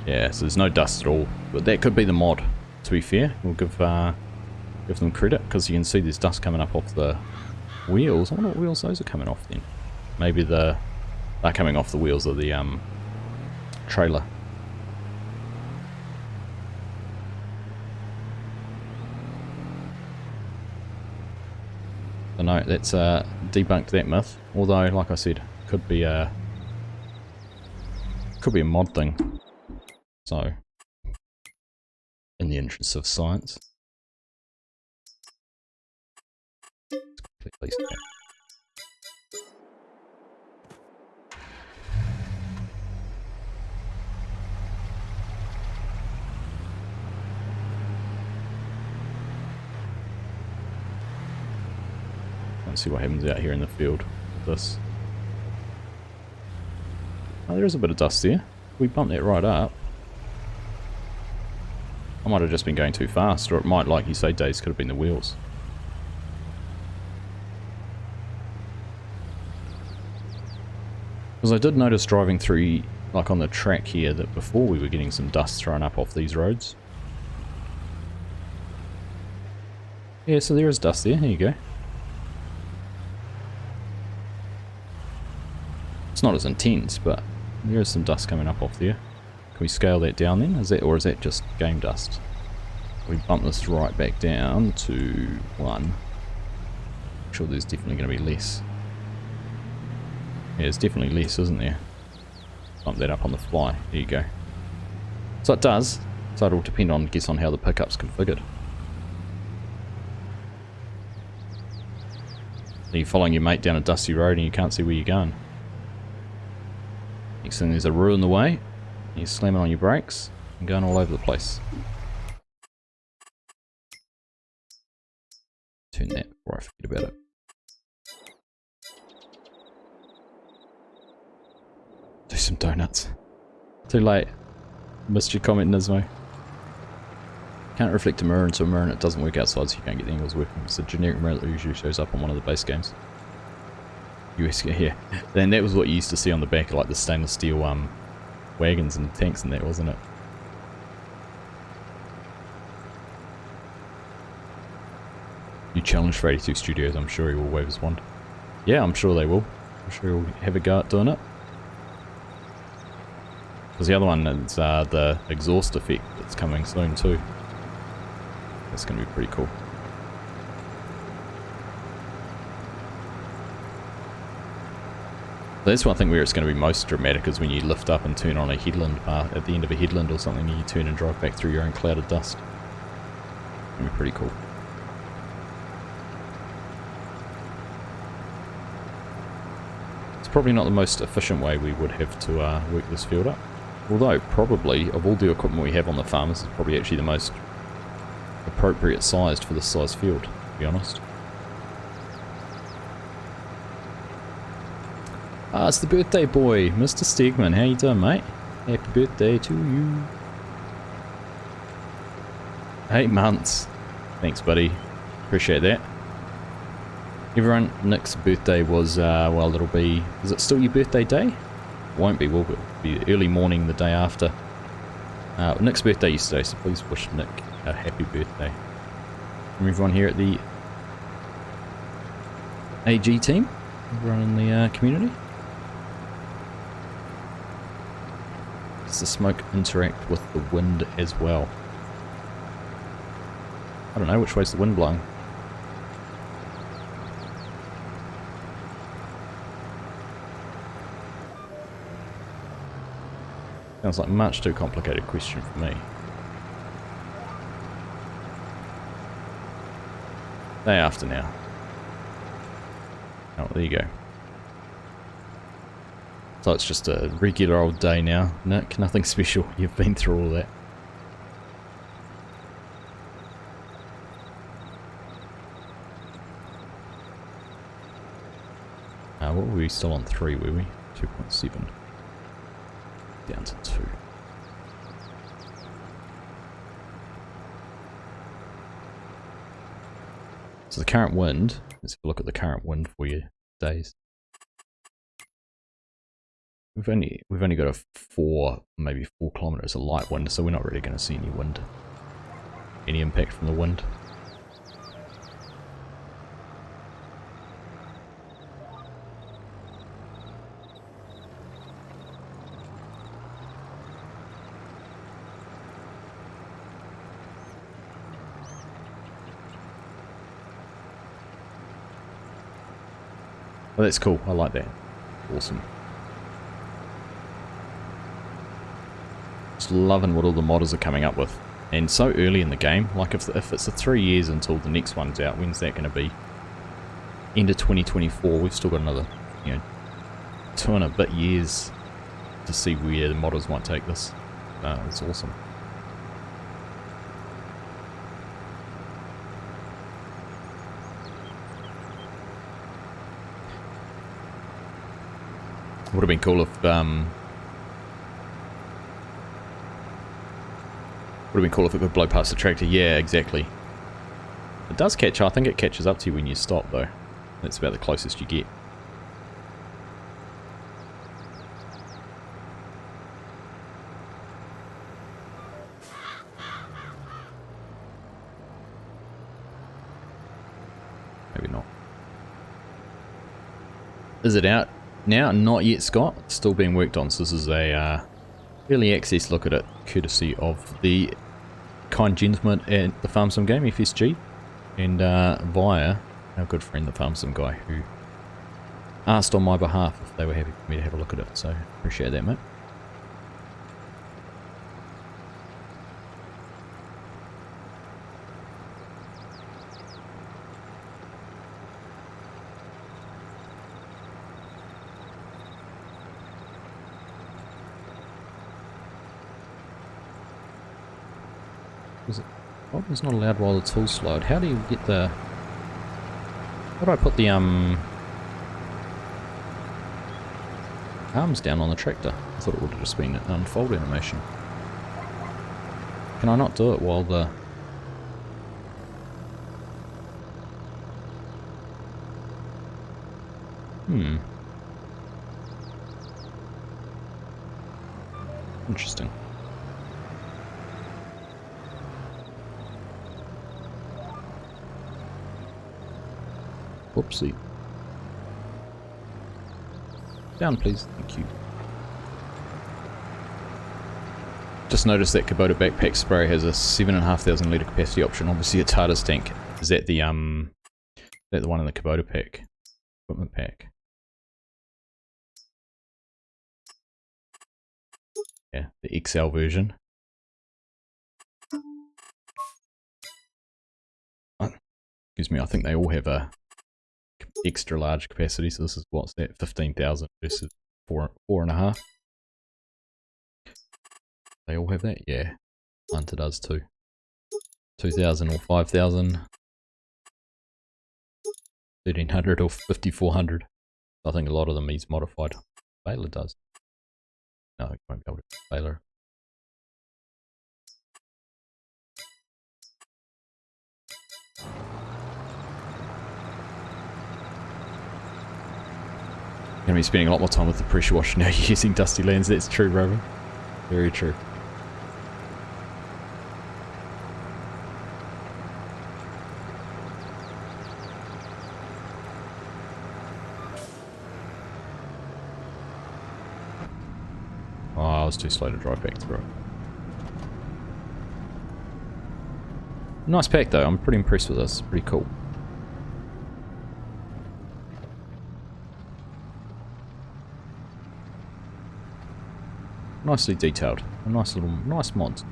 S1: Yeah, so there's no dust at all, but that could be the mod, to be fair. We'll give them credit, because you can see there's dust coming up off the wheels. I wonder what wheels those are coming off then. Maybe they're coming off the wheels of the trailer. So no, that's debunked that myth. Although, like I said, could be a mod thing. So, in the interest of science, let's completely let's see what happens out here in the field with this. Oh, there is a bit of dust there. We bumped that right up. I might have just been going too fast, or it might, like you say, Days, could have been the wheels. Because I did notice driving through, like on the track here, that before we were getting some dust thrown up off these roads. Yeah, so there is dust there, you go. It's not as intense, but there is some dust coming up off there. Can we scale that down then? Or is that just game dust? We bump this right back down to 1. I'm sure there's definitely going to be less. Yeah, there's definitely less, isn't there? Bump that up on the fly. There you go. So it does. So it'll depend on, I guess, on how the pickup's configured. Are you following your mate down a dusty road and you can't see where you're going? Next thing, there's a roo in the way. You're slamming on your brakes and going all over the place. Turn that before I forget about it. Do some donuts. Too late. Missed your comment, Nismo. Can't reflect a mirror into a mirror and it doesn't work outside, so you can't get the angles working. It's a generic mirror that usually shows up on one of the base games. US here. Then that was what you used to see on the back of like the stainless steel wagons and tanks and that, wasn't it? You challenge for 82 Studios, I'm sure he will wave his wand. Yeah, I'm sure they will. I'm sure he'll have a go at doing it. Because the other one is the exhaust effect that's coming soon too. That's going to be pretty cool. That's one thing where it's going to be most dramatic is when you lift up and turn on a headland path at the end of a headland or something and you turn and drive back through your own cloud of dust. It's going to be pretty cool. It's probably not the most efficient way we would have to work this field up. Although, probably, of all the equipment we have on the farm, this is probably actually the most appropriate sized for this size field, to be honest. Ah, it's the birthday boy, Mr. Stegman. How you doing, mate? Happy birthday to you. 8 months. Thanks, buddy. Appreciate that. Everyone, Nick's birthday was, well, it'll be... Is it still your birthday day? Won't be, will it? It'll be early morning the day after. Nick's birthday yesterday, so please wish Nick a happy birthday. From everyone here at the AG team, everyone in the community. Does the smoke interact with the wind as well? I don't know, which way's the wind blowing? Sounds like a much too complicated question for me. Day after now. Oh, there you go. So it's just a regular old day now, Nick. Nothing special. You've been through all that. What were we still on 3, were we? 2.7. Down to 2. So the current wind, let's have a look at the current wind for you days. We've only got a 4, maybe 4 kilometers of light wind, so we're not really going to see any wind, any impact from the wind. Well, that's cool. I like that. Awesome. Just loving what all the modders are coming up with. And so early in the game, like if it's 3 years until the next one's out, when's that going to be? End of 2024, we've still got another, 2 and a bit years to see where the modders might take this. It's awesome. Would have been cool if it could blow past the tractor. Yeah, exactly. It does catch. I think it catches up to you when you stop, though. That's about the closest you get. Maybe not. Is it out? now? Not yet, Scott. Still being worked on. So this is a early access look at it, courtesy of the kind gentleman at the Farm Sim game, FSG, and via our good friend the Farm Sim guy, who asked on my behalf if they were happy for me to have a look at it. So appreciate that, mate. Oh, it's not allowed while the tools slide. How do you get the... How do I put the arms down on the tractor? I thought it would have just been an unfold animation. Can I not do it while the... Interesting. Whoopsie. Down, please. Thank you. Just noticed that Kubota backpack spray has a 7,500 litre capacity option. Obviously, its hardest tank is that the one in the Kubota pack equipment pack. Yeah, the XL version. Excuse me. I think they all have a extra large capacity, so this is what's that, 15,000 versus 4.5. They all have that, yeah. Hunter does too. 2,000 or 5,000, 1,300 or 5,400. I think a lot of them is modified. Baylor does. No, it won't be able to. Baylor. Gonna be spending a lot more time with the pressure washer now using Dusty Lands. That's true, Rover. Very true. Oh, I was too slow to drive back through it. Nice pack though. I'm pretty impressed with this. Pretty cool. Nicely detailed. A nice mod.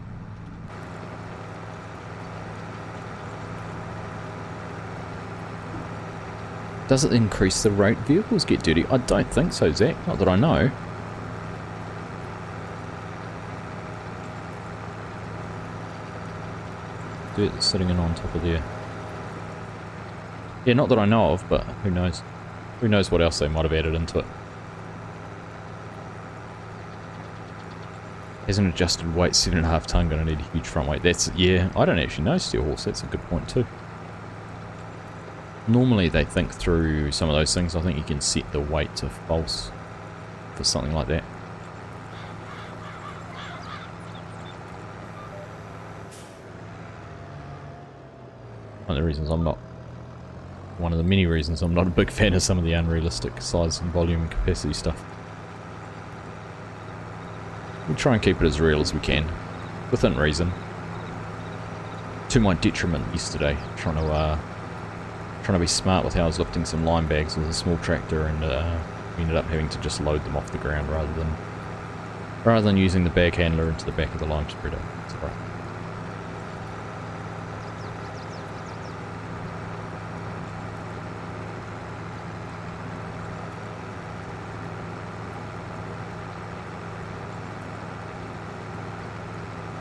S1: Does it increase the rate vehicles get dirty? I don't think so, Zach. Not that I know. Dirt sitting in on top of there. Yeah, not that I know of, but who knows? Who knows what else they might have added into it. As an adjusted weight, 7.5 tonne, gonna need a huge front weight. That's, yeah, I don't actually know, Steel Horse. That's a good point too. Normally they think through some of those things. I think you can set the weight to false for something like that. One of the reasons I'm not, one of the many reasons I'm not a big fan of some of the unrealistic size and volume and capacity stuff. We try and keep it as real as we can, within reason. To my detriment yesterday, trying to be smart with how I was lifting some lime bags with a small tractor, and we ended up having to just load them off the ground rather than using the bag handler into the back of the lime spreader. That's all right.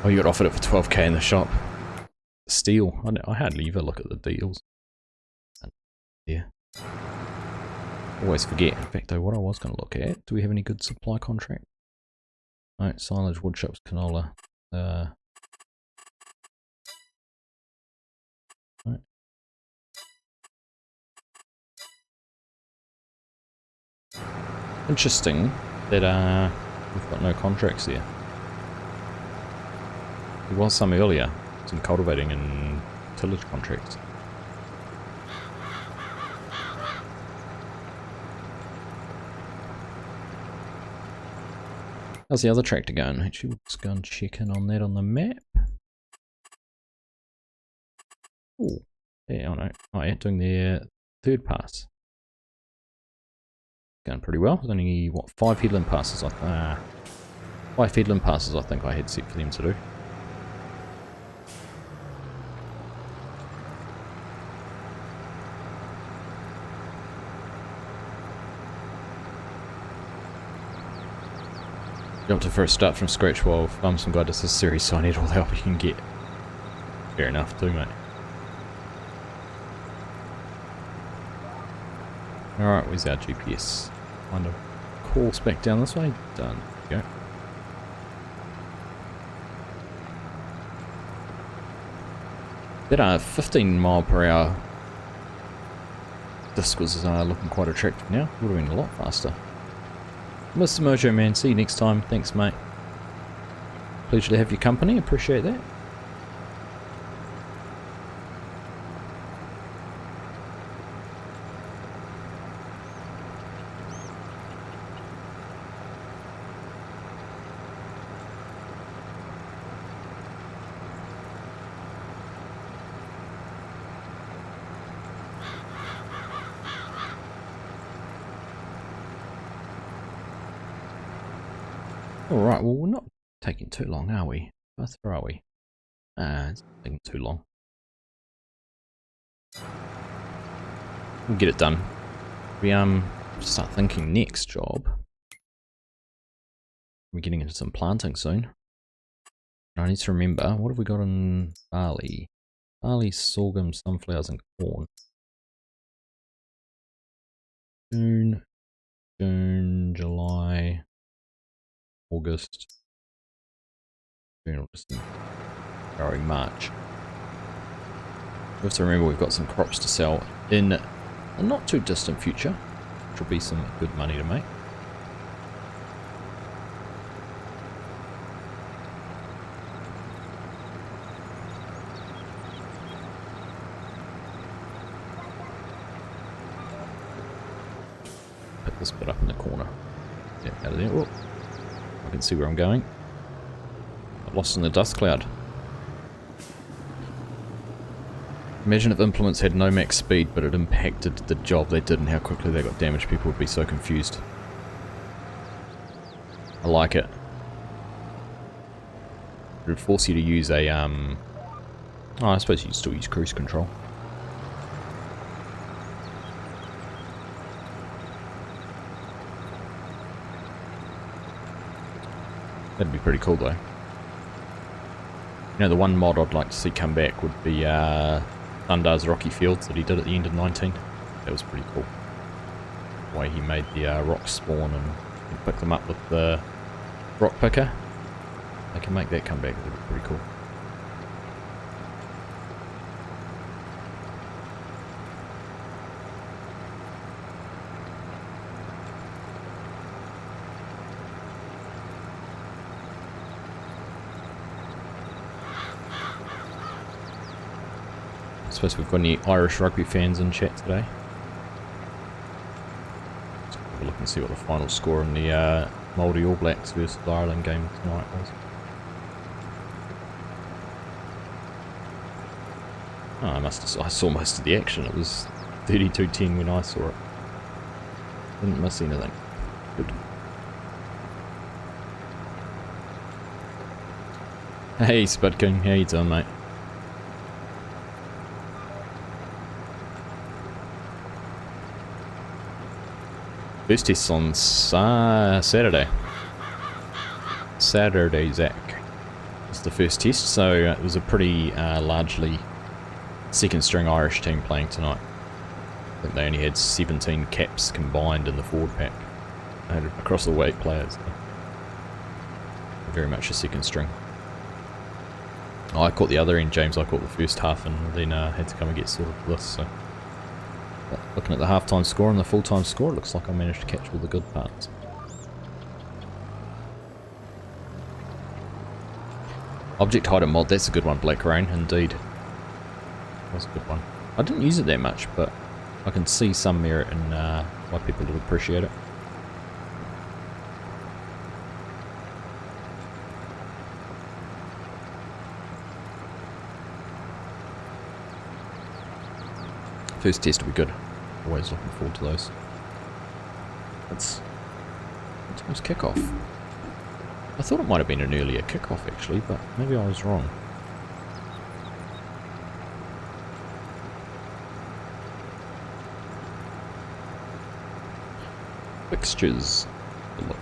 S1: Oh, you got offered it for 12k in the shop. Steel. I hardly ever look at the deals. Yeah. Always forget. In fact, though, what I was going to look at. Do we have any good supply contract? No, silage, wood chips, canola. Right. Interesting that we've got no contracts here. There was some earlier, some cultivating and tillage contracts. How's the other tractor going? Actually, we'll just go and check in on that on the map. Oh, yeah, oh yeah, doing their third pass. Going pretty well. There's only, what, 5 headland passes? 5 headland passes I think I had set for them to do. Jump to first start from scratch while some guy does this series, so I need all the help you can get. Fair enough too, mate. Alright, where's our GPS? Find a course back down this way. Done. There we go. That 15 mile per hour disc was looking quite attractive now. Would have been a lot faster. Mr. Mojo Man, see you next time. Thanks, mate. Pleasure to have your company. Appreciate that. Alright, well, we're not taking too long, are we? How far are we? It's taking too long. We'll get it done. We start thinking next job. We're getting into some planting soon. I need to remember, what have we got in barley? Barley, sorghum, sunflowers and corn. June, July, August, June, February, March. We have to remember we've got some crops to sell in a not too distant future, which will be some good money to make. Pick this bit up in the corner. Yeah, out of there. Whoop. I can see where I'm going. I'm lost in the dust cloud. Imagine if implements had no max speed, but it impacted the job they did and how quickly they got damaged. People would be so confused. I like it. It would force you to use a, oh, I suppose you'd still use cruise control. That'd be pretty cool though. You know, the one mod I'd like to see come back would be Thundar's Rocky Fields that he did at the end of 19. That was pretty cool. The way he made the rocks spawn and pick them up with the rock picker. They can make that come back, that'd be pretty cool. I suppose we've got any Irish rugby fans in chat today. Let's have a look and see what the final score in the Māori All Blacks versus Ireland game tonight was. Oh, I saw most of the action. It was 32-10 when I saw it. Didn't miss anything. Good. Hey Spud King, how you doing, mate? First test on Saturday. Saturday, Zach. Was the first test, so it was a pretty largely second string Irish team playing tonight. I think they only had 17 caps combined in the forward pack. They had across all 8 players. So very much a second string. I caught the other end, James. I caught the first half and then had to come and get sorted for this. So. But looking at the half-time score and the full-time score, it looks like I managed to catch all the good parts. Object Hider mod, that's a good one, Black Rain, indeed. That's a good one. I didn't use it that much, but I can see some merit in why people would appreciate it. First test will be good. Always looking forward to those. It's kickoff. I thought it might have been an earlier kickoff actually, but maybe I was wrong. Fixtures. Look.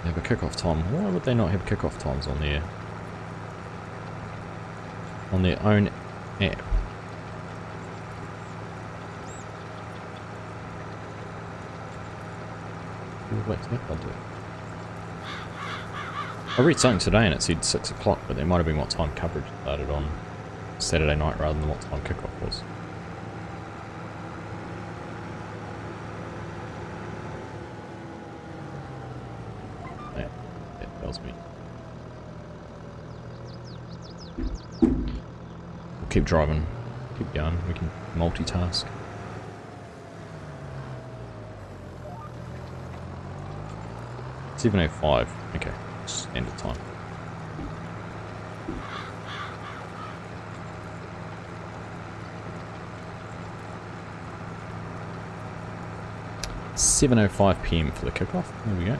S1: They have a kickoff time. Why would they not have kickoff times on their own app? I read something today and it said 6 o'clock, but there might have been what time coverage started on Saturday night rather than what time kickoff was. That tells me. We'll keep driving, keep going, we can multitask. It's 7:05. Okay, standard time. $7:05 PM for the kickoff. There we go.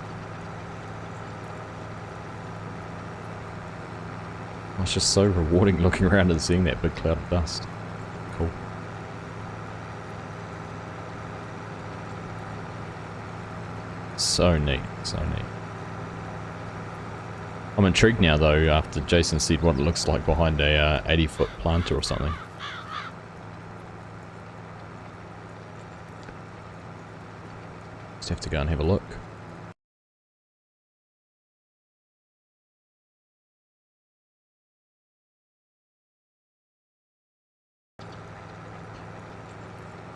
S1: Oh, it's just so rewarding looking around and seeing that big cloud of dust. Cool. So neat, so neat. I'm intrigued now though, after Jason said what it looks like behind a 80-foot planter or something. Just have to go and have a look.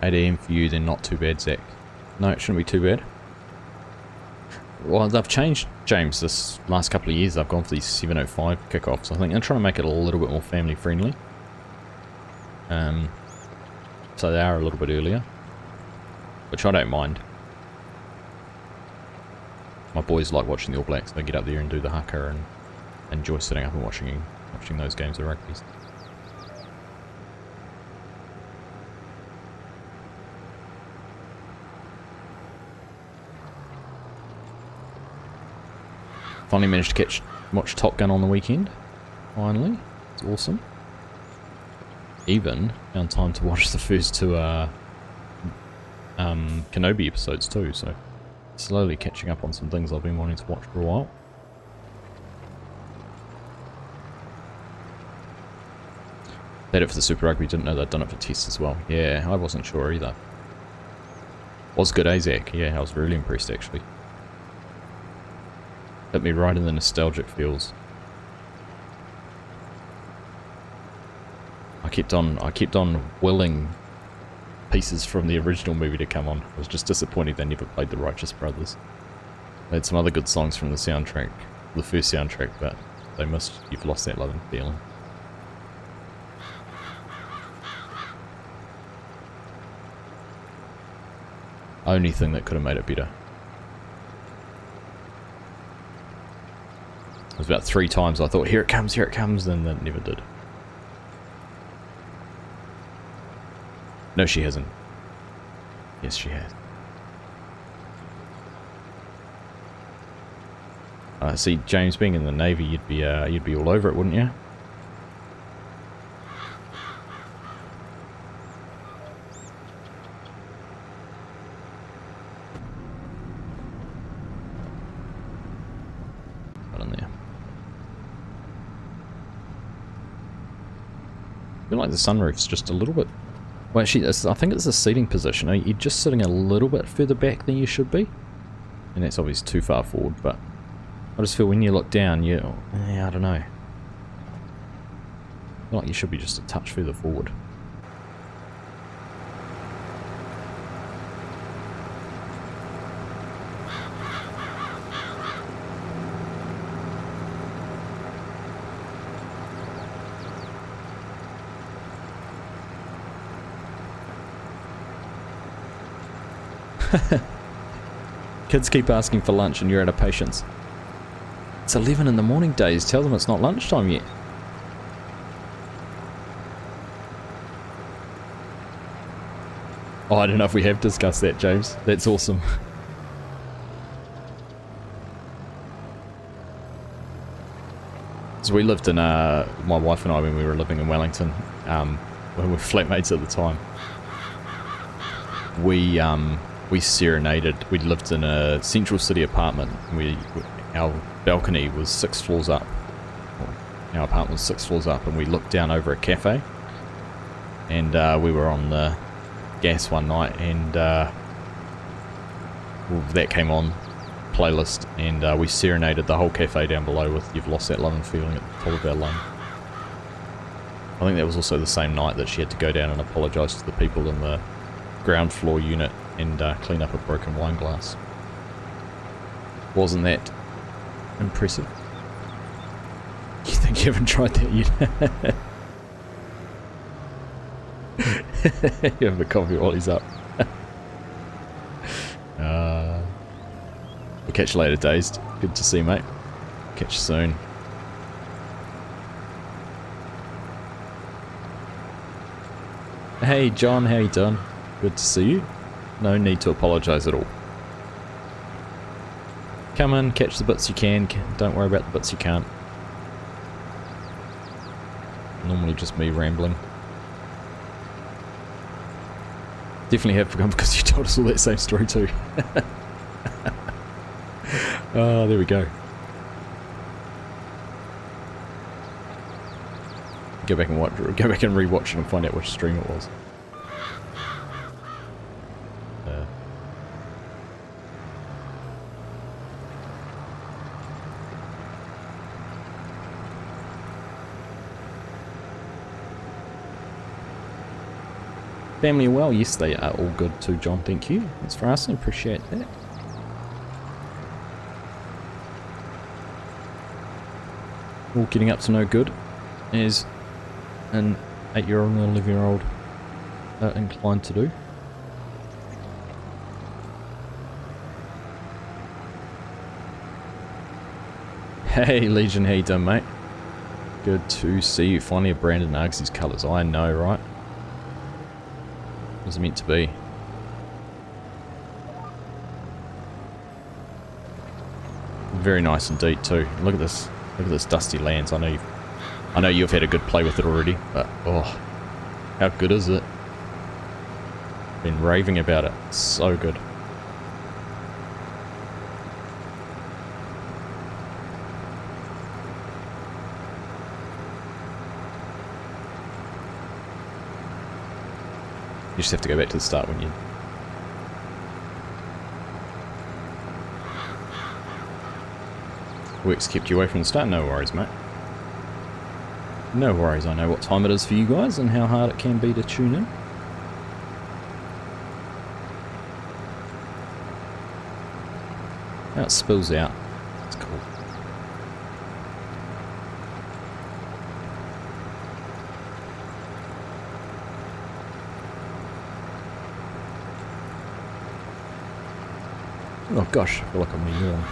S1: $8 AM for you, then not too bad, Zach. No, it shouldn't be too bad. Well, they've changed, James, this last couple of years. They've gone for these 7:05 kickoffs. I think they're trying to make it a little bit more family friendly. So they are a little bit earlier, which I don't mind. My boys like watching the All Blacks. They get up there and do the haka and enjoy sitting up and watching those games of rugby. Finally managed to watch Top Gun on the weekend. Finally. It's awesome. Even found time to watch the first two Kenobi episodes too, so slowly catching up on some things I've been wanting to watch for a while. They did it for the Super Rugby, didn't know they'd done it for tests as well. Yeah, I wasn't sure either. Was good, Zach? Yeah, I was really impressed actually. Hit me right in the nostalgic feels. I kept on willing pieces from the original movie to come on. I was just disappointed they never played the Righteous Brothers. They had some other good songs from the soundtrack, the first soundtrack, but they missed You've Lost That Loving Feeling. Only thing that could have made it better. It was about 3 times I thought, here it comes, and then it never did. No, she hasn't. Yes, she has. See, James, being in the Navy, you'd be all over it, wouldn't you? I feel like the sunroof's just a little bit... Well, actually, I think it's the seating position. You're just sitting a little bit further back than you should be. And that's obviously too far forward, but I just feel when you look down, yeah, I don't know. I feel like you should be just a touch further forward. Kids keep asking for lunch and you're out of patience. It's 11 in the morning, Days. Tell them it's not lunchtime yet. Oh, I don't know if we have discussed that, James. That's awesome. So we lived in, my wife and I, when we were living in Wellington, when we were flatmates at the time, we serenaded. We lived in a central city apartment. Our balcony was 6 floors up. Our apartment was 6 floors up, and we looked down over a cafe. And we were on the gas one night, and well, that came on playlist, and we serenaded the whole cafe down below with "You've Lost That Love and Feeling" at the top of our lung. I think that was also the same night that she had to go down and apologise to the people in the ground floor unit and clean up a broken wine glass. Wasn't that impressive? You think you haven't tried that yet? You have a coffee while he's up. We'll catch you later, Dazed. Good to see you, mate. Catch you soon. Hey, John, how you doing? Good to see you. No need to apologise at all. Come in, catch the bits you can. Don't worry about the bits you can't. Normally just me rambling. Definitely have forgotten because you told us all that same story too. Oh, there we go. Go back and rewatch it and find out which stream it was. Family well? Yes, they are all good too, John. Thank you. Thanks for asking. Appreciate that. All getting up to no good, as an 8-year-old and 11-year-old are inclined to do. Hey Legion, how you doing, mate? Good to see you. Finally a brand in Argsy's colours. I know, right? It was meant to be. Very nice indeed too. Look at this. Look at this dusty lands. I know you've had a good play with it already, but oh, how good is it? Been raving about it. It's so good. You just have to go back to the start when you... Work's kept you away from the start? No worries, mate. No worries, I know what time it is for you guys and how hard it can be to tune in. Now it spills out. That's cool. Oh gosh, I feel like I'm in a yawn.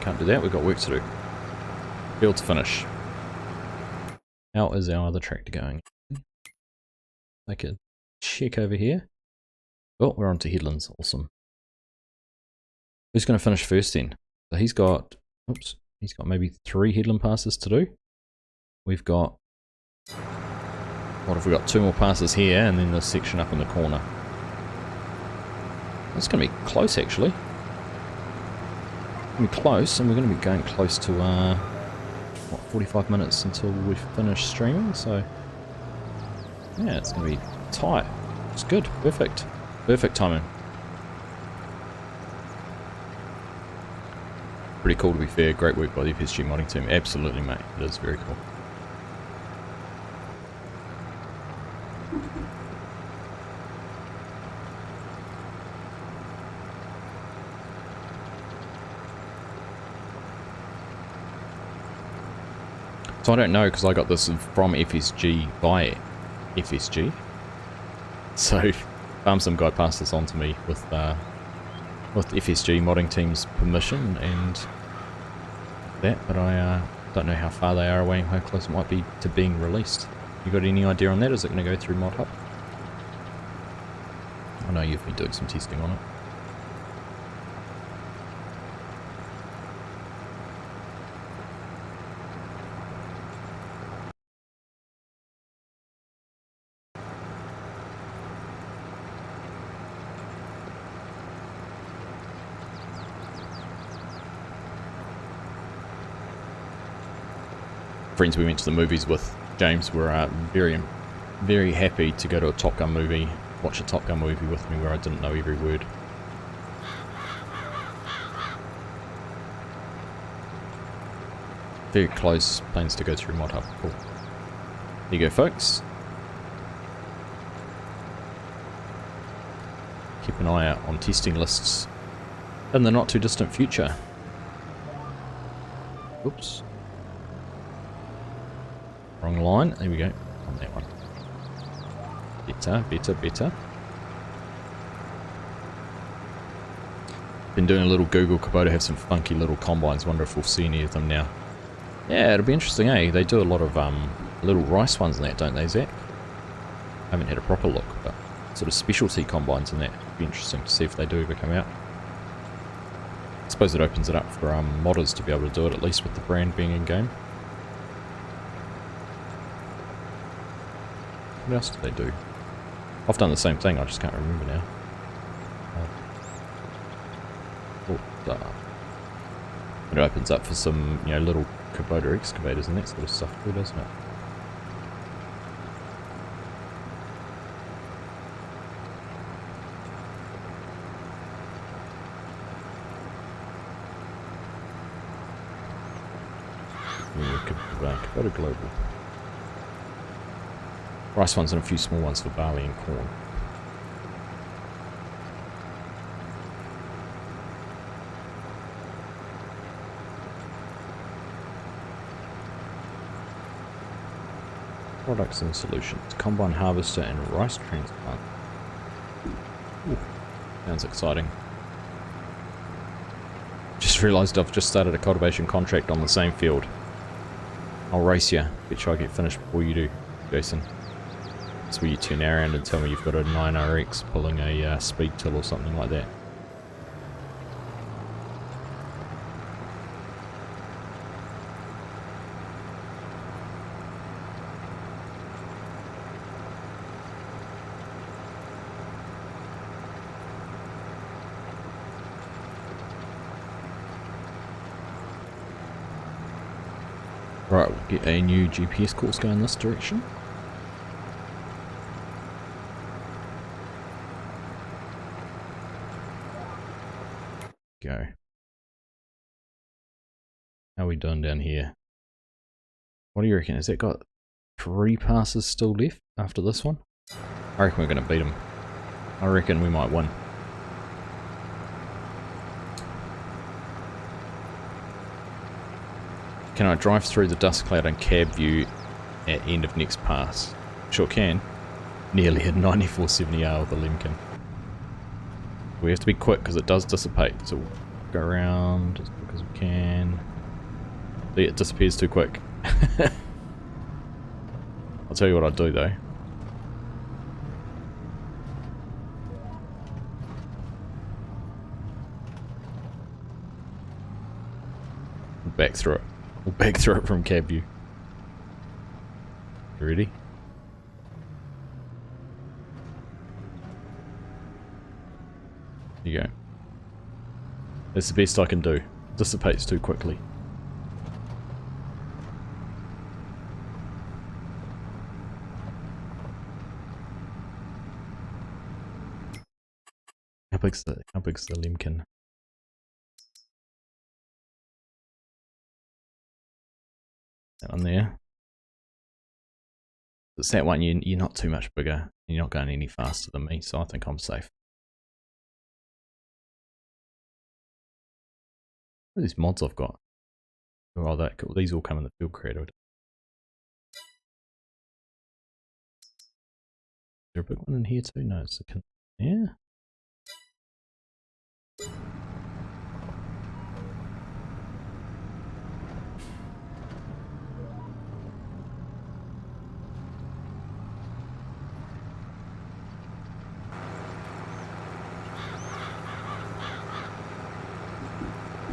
S1: Can't do that, we've got work to do. Field to finish. How is our other tractor going? Make a check over here. Oh, we're on to headlands, awesome. Who's going to finish first then? So he's got, oops, he's got maybe 3 headland passes to do. We've got, what have we got? 2 more passes here and then this section up in the corner. It's going to be close actually. Going to be close, and we're going to be going close to what, 45 minutes until we finish streaming, so yeah, it's going to be tight. It's good, perfect. Perfect timing. Pretty cool to be fair. Great work by the FSG modding team. Absolutely, mate. It is very cool. So I don't know, because I got this from FSG by FSG. So Some guy passed this on to me with FSG modding team's permission and that, but I don't know how far they are away and how close it might be to being released. You got any idea on that? Is it going to go through Mod Hub? I know you've been doing some testing on it. Friends we went to the movies with, James, were very happy to go to a Top Gun movie, watch a Top Gun movie with me where I didn't know every word. Very close, plans to go through Mod Hub. Cool. There you go, folks. Keep an eye out on testing lists in the not too distant future. Oops. Wrong line. There we go. On that one. Better. Been doing a little Google. Kubota have some funky little combines. Wonder if we'll see any of them now. Yeah, it'll be interesting, eh? They do a lot of little rice ones in that, don't they, Zach? I haven't had a proper look, but sort of specialty combines in that. It'll be interesting to see if they do ever come out. I suppose it opens it up for modders to be able to do it, at least with the brand being in game. What else do they do? I've done the same thing, I just can't remember now. It opens up for some, you know, little Kubota excavators and that sort of stuff too, doesn't it? Kubota Global. Rice ones and a few small ones for barley and corn. Products and solutions. Combine harvester and rice transplant. Ooh, sounds exciting. Just realised I've just started a cultivation contract on the same field. I'll race you. Bet you I get finished before you do, Jason. That's where you turn around and tell me you've got a 9RX pulling a speed till or something like that. Right, we'll get a new GPS course going this direction. Go. How are we doing down here? What do you reckon? Has that got 3 passes still left after this one? I reckon we're going to beat him. I reckon we might win. Can I drive through the dust cloud and cab view at end of next pass? Sure can. Nearly at 9470R with the Lemkin. We have to be quick because it does dissipate, so we'll go around as quick as we can. See, it disappears too quick. I'll tell you what I'll do though. We'll back through it. We'll back through it from cab view. You ready? There you go. That's the best I can do. Dissipates too quickly. How big's the Lemkin? That one there. It's that one, you're not too much bigger. You're not going any faster than me, so I think I'm safe. What are these mods I've got? Oh, that cool. These all come in the field creator. Is there a big one in here too? No, it's the Yeah.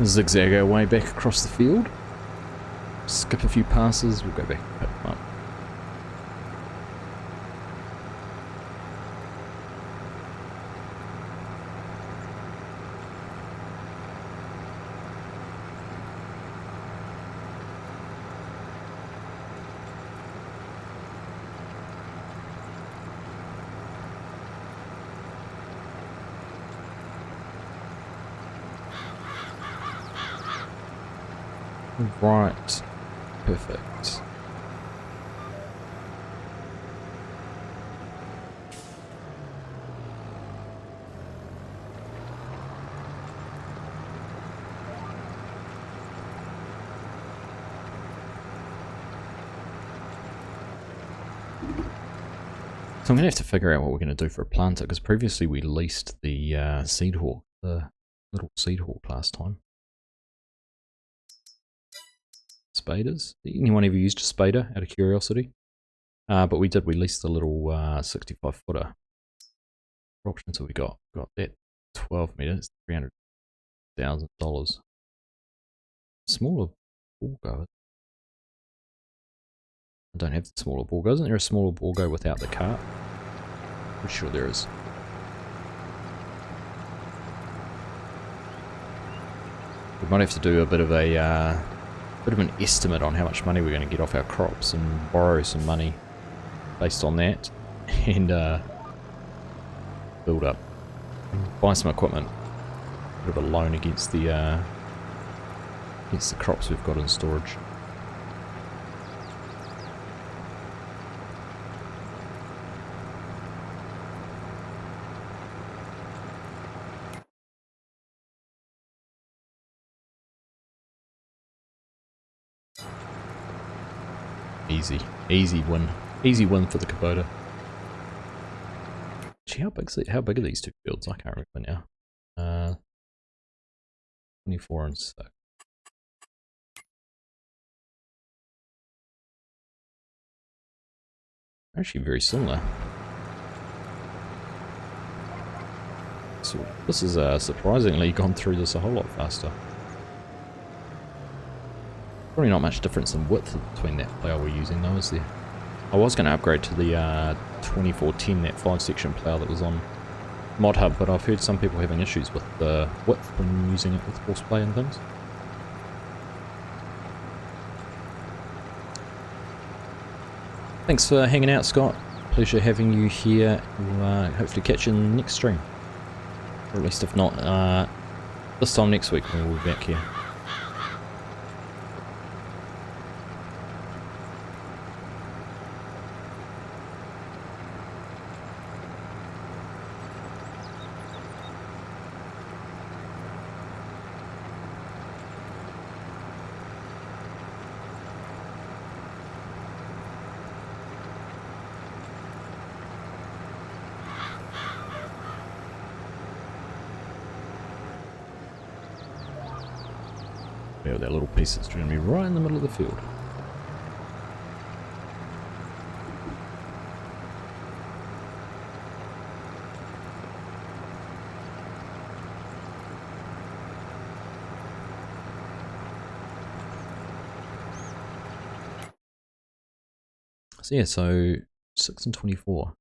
S1: Zigzag our way back across the field. Skip a few passes, we'll go back and pick them up. Right, perfect. So I'm going to have to figure out what we're going to do for a planter, because previously we leased the Seed Hawk, the little Seed Hawk last time. Spaders? Anyone ever used a spader out of curiosity? But we leased the little 65 footer. What options have we got? Got that 12 meters, $300,000. Smaller ball go. I don't have the smaller ball go. Isn't there a smaller ball go without the cart? Pretty sure there is. We might have to do a bit of an estimate on how much money we're going to get off our crops and borrow some money based on that, and build up, buy some equipment, bit of a loan against the crops we've got in storage. Easy win for the Kubota. Gee, how big are these two fields? I can't remember now. 24 and 6. Actually very similar. So this has surprisingly gone through this a whole lot faster. Probably not much difference in width between that plough we're using though, is there? I was going to upgrade to the 2410, that 5-section plough that was on Mod Hub, but I've heard some people having issues with the width when using it with Courseplay and things. Thanks for hanging out, Scott. Pleasure having you here. We'll hopefully catch you in the next stream. Or at least if not, this time next week when we'll be back here. Yeah, that little piece that's going to be right in the middle of the field. So yeah, so 6 and 24,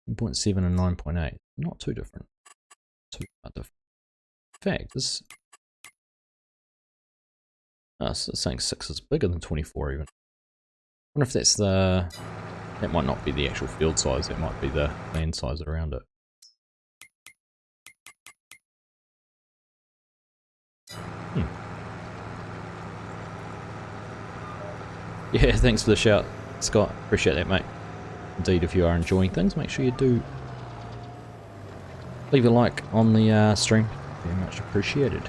S1: 10.7 and 9.8, not too different. Too different. In fact, this. So it's saying 6 is bigger than 24 even. I wonder if that's the... That might not be the actual field size, that might be the land size around it. Yeah, thanks for the shout, Scott. Appreciate that, mate. Indeed, if you are enjoying things, make sure you do leave a like on the stream. Very much appreciated.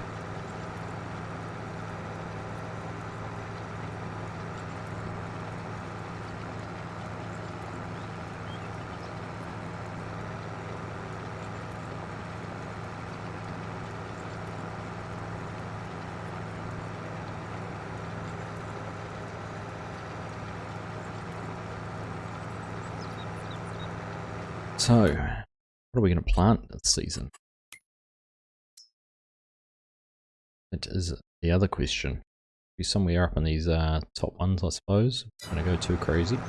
S1: So, what are we going to plant this season? That is the other question. Be somewhere up in these top ones, I suppose. I'm going to go too crazy.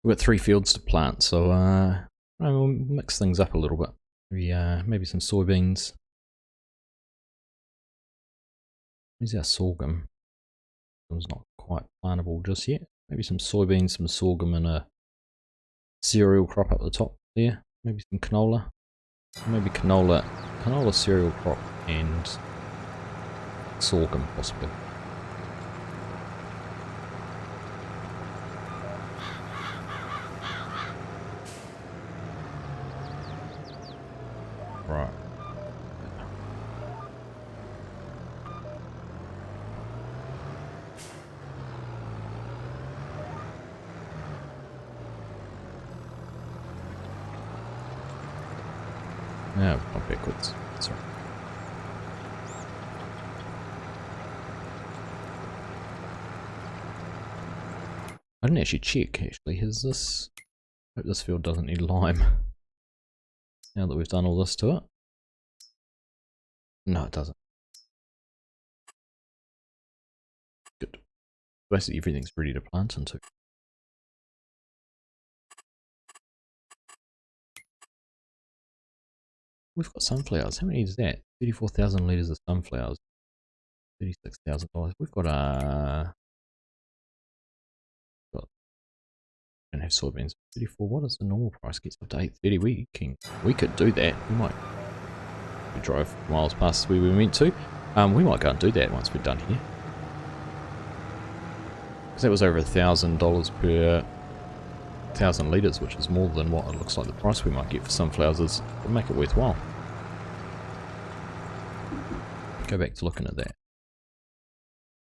S1: We've got 3 fields to plant, so we'll mix things up a little bit. Maybe some soybeans. Where's our sorghum? It's not quite plantable just yet. Maybe some soybeans, some sorghum, and a cereal crop up the top there. Maybe some canola. Maybe canola cereal crop and sorghum possibly. Right. No, not backwards. Sorry. I didn't actually check, actually. Is this... I hope this field doesn't need lime. Now that we've done all this to it. No, it doesn't. Good. Basically everything's ready to plant into. We've got sunflowers. How many is that? 34,000 litres of sunflowers. $36,000. We've got don't have soybeans. 34. What is the normal price? Gets up to 830. We could do that. We drove miles past where we were meant to. We might go and do that once we're done here. Because that was over $1,000 per 1,000 litres, which is more than what it looks like the price we might get for sunflowers is. It'll make it worthwhile. Go back to looking at that.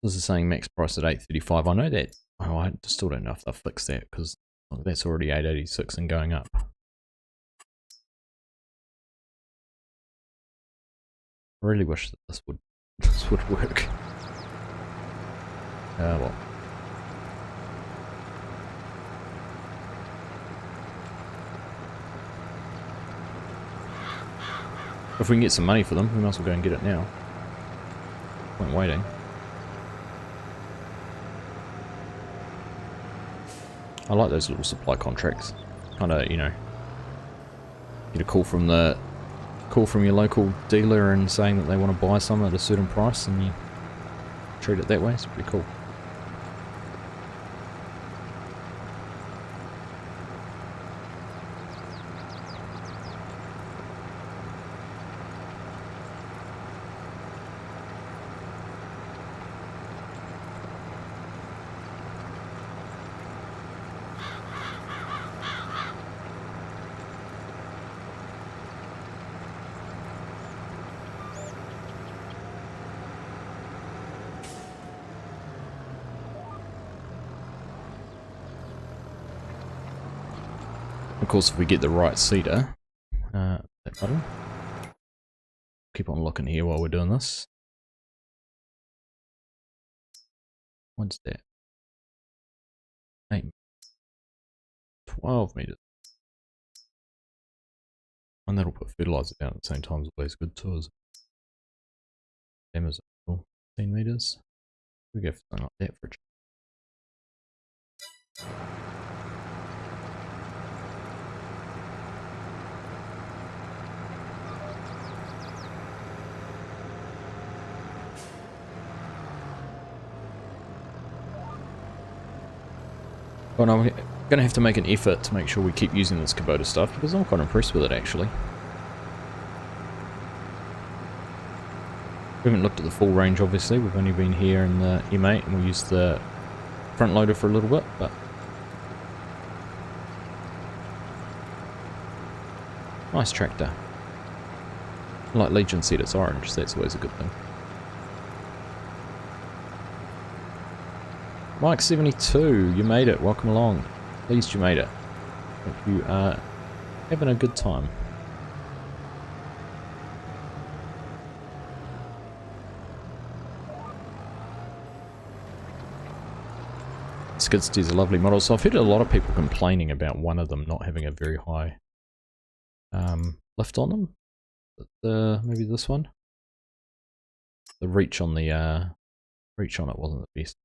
S1: This is saying max price at 835. I know that. Oh, I still don't know if they'll fix that because that's already 886 and going up. I really wish that this would work. Well. If we can get some money for them, we might as well go and get it now. Point waiting. I like those little supply contracts. Kinda, you know, get a call from your local dealer and saying that they want to buy some at a certain price and you treat it that way. It's pretty cool. Of course, if we get the right seeder, that button. Keep on looking here while we're doing this. What's that? 8, 12 meters. And that'll put fertilizer down at the same time, is always good too. Same as 15 meters. We go for something like that for a change. Well, I'm going to have to make an effort to make sure we keep using this Kubota stuff because I'm quite impressed with it actually. We haven't looked at the full range obviously, we've only been here in the M8 and we used the front loader for a little bit, but Nice tractor. Like Legion said, it's orange, so that's always a good thing. Mike72, you made it. Welcome along. Pleased you made it. Hope you are having a good time. Skid Steer's a lovely model. So I've heard a lot of people complaining about one of them not having a very high lift on them. Maybe this one. The reach on the reach on it wasn't the best.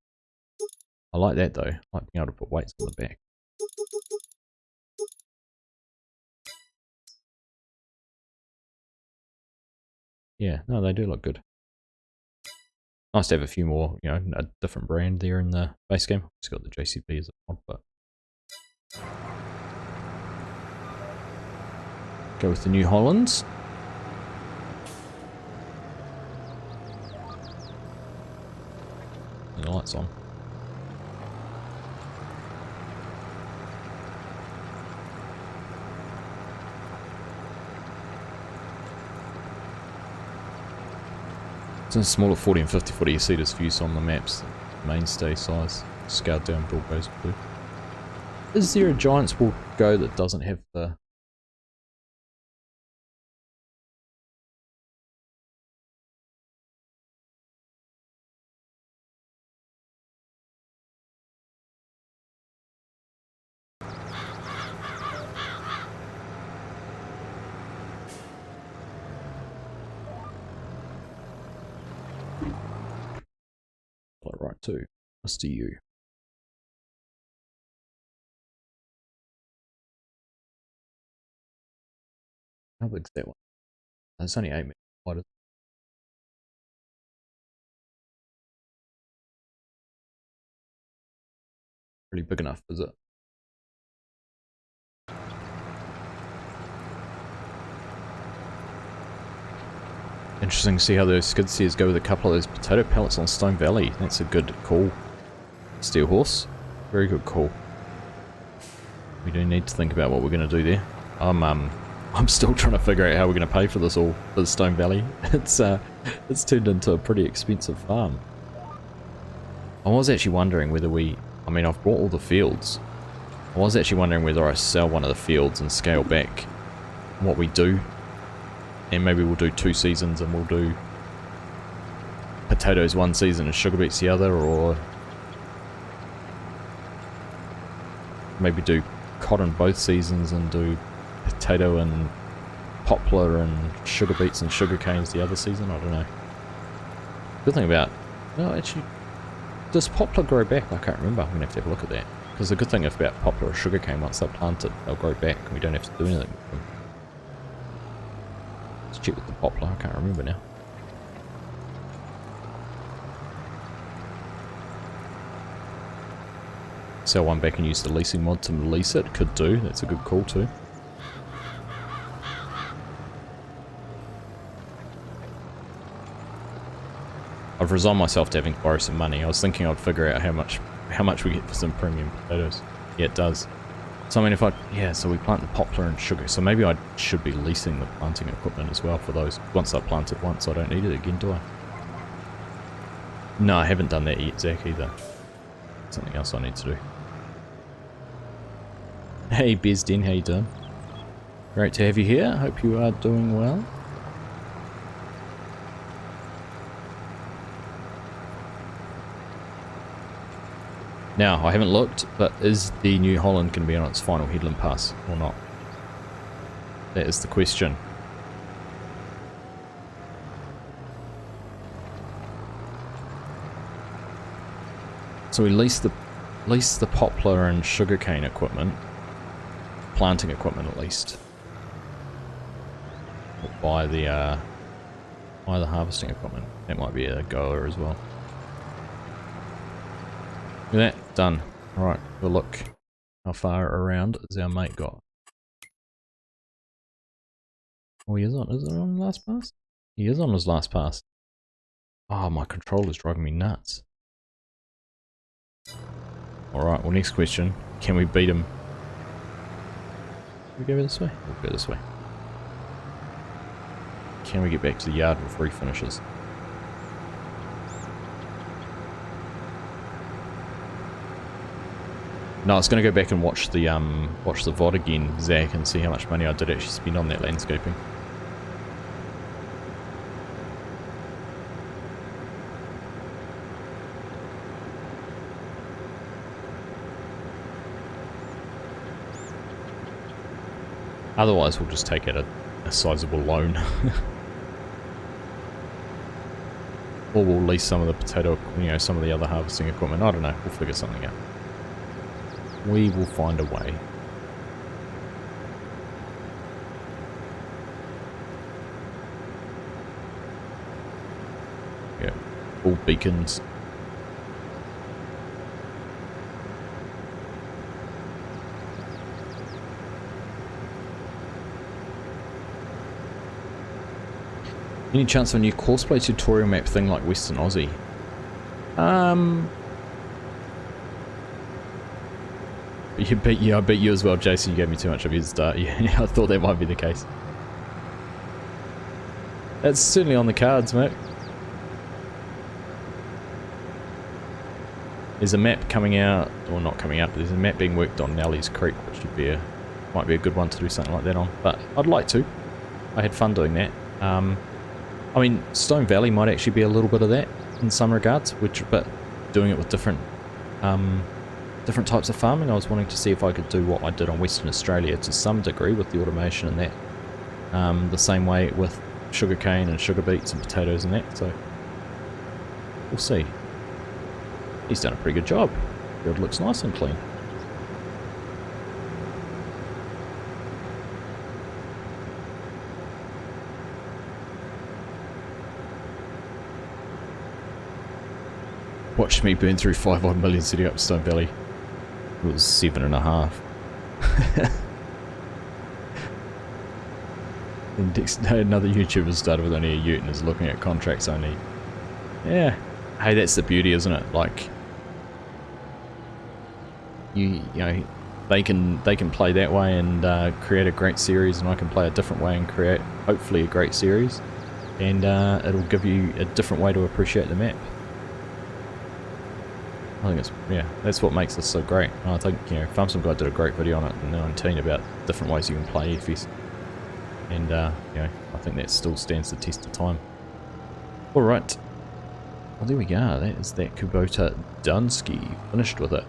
S1: I like that though. I like being able to put weights on the back. Yeah, no, they do look good. Nice to have a few more, you know, a different brand there in the base game. It's got the JCB as a mod, but go with the New Hollands. And the lights on. It's a smaller 40 and 50 footer, you see this view on the maps, mainstay size, scaled down build base blue. Is there a Giants will go that doesn't have the... Right too, Mr. U. How big's that one? It's only 8 meters wide. Pretty big enough, is it? Interesting to see how those skid steers go with a couple of those potato pellets on Stone Valley. That's a good call. Steel horse, very good call. We do need to think about what we're going to do there. I'm still trying to figure out how we're going to pay for this all for the Stone Valley. It's turned into a pretty expensive farm. I was actually wondering whether I mean, I've bought all the fields. I was actually wondering whether I sell one of the fields and scale back what we do. And maybe we'll do 2 seasons and we'll do potatoes 1 season and sugar beets the other, or maybe do cotton both seasons and do potato and poplar and sugar beets and sugar canes the other season. I don't know. Good thing about, no, actually, does poplar grow back? I can't remember. I'm gonna have to have a look at that. Because the good thing about poplar or sugar cane, once they're planted, they'll grow back and we don't have to do anything with them. Let's check with the poplar. I can't remember now. Sell one back and use the leasing mod to lease it. Could do. That's a good call too. I've resigned myself to having to borrow some money. I was thinking I'd figure out how much we get for some premium potatoes. Yeah, it does. So I mean, so we plant the poplar and sugar. So maybe I should be leasing the planting equipment as well for those. Once I plant it once, I don't need it again, do I? No, I haven't done that yet, Zach, either. Something else I need to do. Hey, Bezdin, how you doing? Great to have you here. Hope you are doing well. Now, I haven't looked, but is the New Holland going to be on its final headland pass or not? That is the question. So we lease the poplar and sugarcane equipment, planting equipment at least. Or buy the harvesting equipment. That might be a goer as well. Look at that, done. Alright, we'll look. How far around has our mate got? Oh, he is on. Is it on the last pass? He is on his last pass. Oh, my controller's driving me nuts. Alright, well, next question. Can we beat him? Can we go this way? We'll go this way. can we get back to the yard before he finishes? No, I was going to go back and watch the VOD again, Zach, and see how much money I did actually spend on that landscaping. Otherwise, we'll just take out a sizable loan. Or we'll lease some of the potato, you know, some of the other harvesting equipment. I don't know. We'll figure something out. We will find a way. Yeah, all beacons. Any chance of a new Courseplay tutorial map thing like Western Aussie? Yeah, I bet you as well, Jason. You gave me too much of your start. Yeah, I thought that might be the case. That's certainly on the cards, mate. There's a map coming out, or not coming out, but there's a map being worked on Nellie's Creek, which would be might be a good one to do something like that on. But I'd like to. I had fun doing that. I mean, Stone Valley might actually be a little bit of that in some regards, but doing it with different types of farming. I was wanting to see if I could do what I did on Western Australia to some degree with the automation and that. The same way with sugarcane and sugar beets and potatoes and that, so we'll see. He's done a pretty good job. Field looks nice and clean. Watched me burn through 5 odd million setting up Stone Valley. It was 7.5. Another YouTuber started with only a ute and is looking at contracts only. Yeah. Hey, that's the beauty, isn't it? Like, you know, they can play that way and create a great series, and I can play a different way and create hopefully a great series, and it'll give you a different way to appreciate the map. I think it's, yeah, that's what makes this so great. And I think, you know, Farm Sim Guy did a great video on it in 19 about different ways you can play EFS. And, you know, I think that still stands the test of time. Alright. Well, there we go. That is that Kubota Dunsky. Finished with it.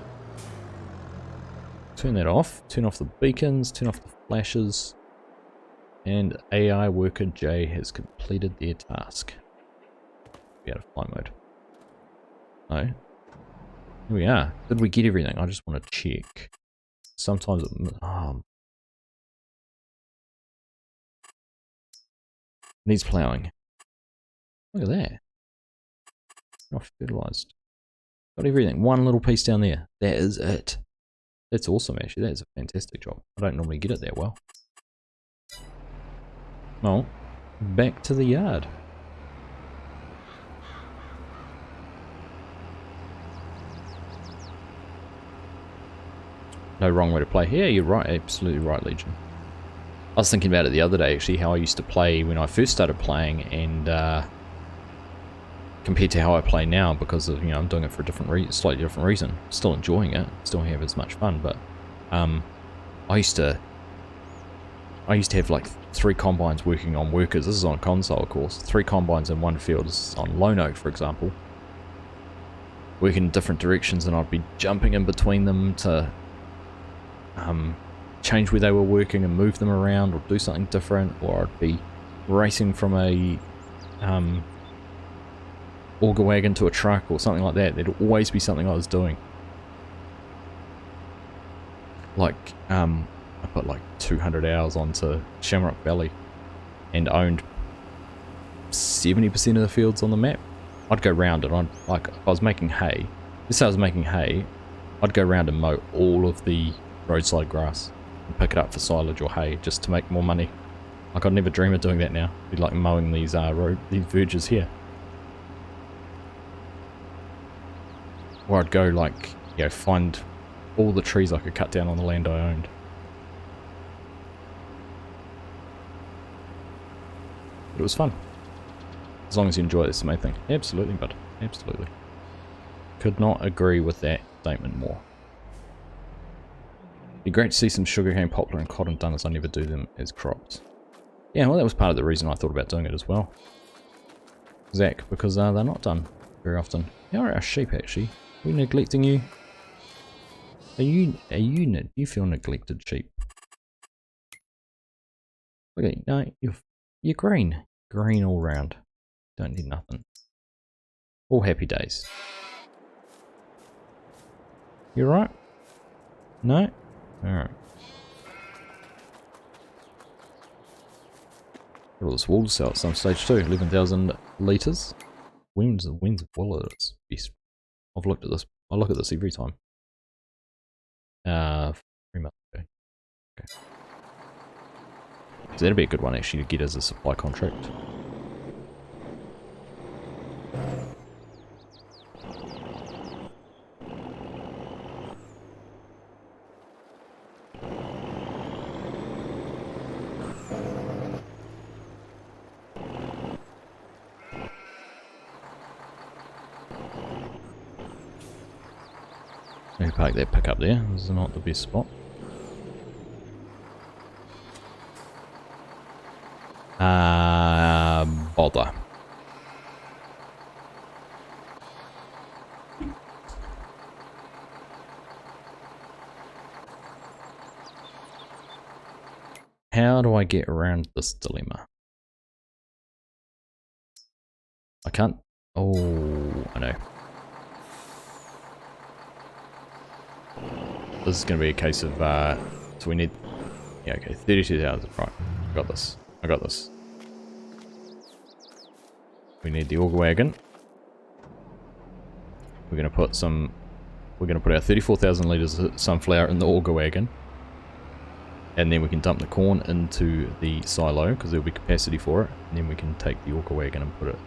S1: Turn that off. Turn off the beacons. Turn off the flashes. And AI Worker J has completed their task. Be out of flight mode. No. Here we are. Did we get everything? I just want to check. Sometimes it needs ploughing. Look at that. Not fertilized. Got everything. One little piece down there. That is it. That's awesome, actually. That is a fantastic job. I don't normally get it that well. Well, back to the yard. No wrong way to play. Yeah, you're right. Absolutely right, Legion. I was thinking about it the other day, actually, how I used to play when I first started playing, and compared to how I play now, because of, you know, I'm doing it for a different slightly different reason. Still enjoying it, still have as much fun, but I used to have like 3 combines working on workers. This is on console, of course. 3 combines in one field. This is on Lone Oak, for example. Working in different directions, and I'd be jumping in between them to change where they were working and move them around or do something different, or I'd be racing from a auger wagon to a truck or something like that. There'd always be something I was doing. Like, I put like 200 hours onto Shamrock Valley and owned 70% of the fields on the map. I'd go round it. Like, if I was making hay, this I was making hay, I'd go round and mow all of the roadside grass and pick it up for silage or hay just to make more money. Like, I'd never dream of doing that now. It'd be like mowing these these verges here. Or I'd go, like, you know, find all the trees I could cut down on the land I owned. But it was fun. As long as you enjoy it, it's the main thing. Absolutely, bud. Absolutely. Could not agree with that statement more. Be great to see some sugarcane, poplar, and cotton done, as I never do them as crops. Yeah, well, that was part of the reason I thought about doing it as well. Zach, because they're not done very often. How are our sheep, actually? Are we neglecting you? Do you feel neglected, sheep? Okay, no, you're green. Green all round. Don't need nothing. All happy days. You alright? No? Alright. All this wool to sell at some stage too. 11,000 litres. When's the wool at its best? I've looked at this. I look at this every time. 3 months ago. Okay. So that'd be a good one actually to get as a supply contract. Maybe park that pickup there. This is not the best spot. Bother. How do I get around this dilemma? I can't. Oh, I know. This is going to be a case of, so we need, yeah, okay, 32,000, right, I got this, We need the auger wagon. We're going to put our 34,000 litres of sunflower in the auger wagon. And then we can dump the corn into the silo, because there'll be capacity for it. And then we can take the auger wagon and put it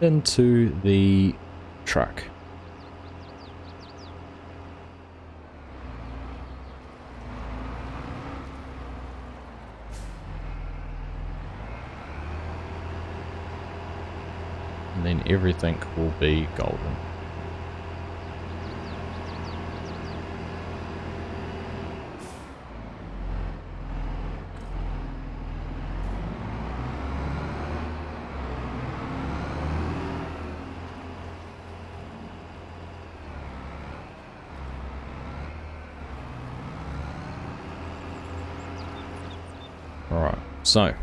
S1: into the truck. And then everything will be golden. Alright, so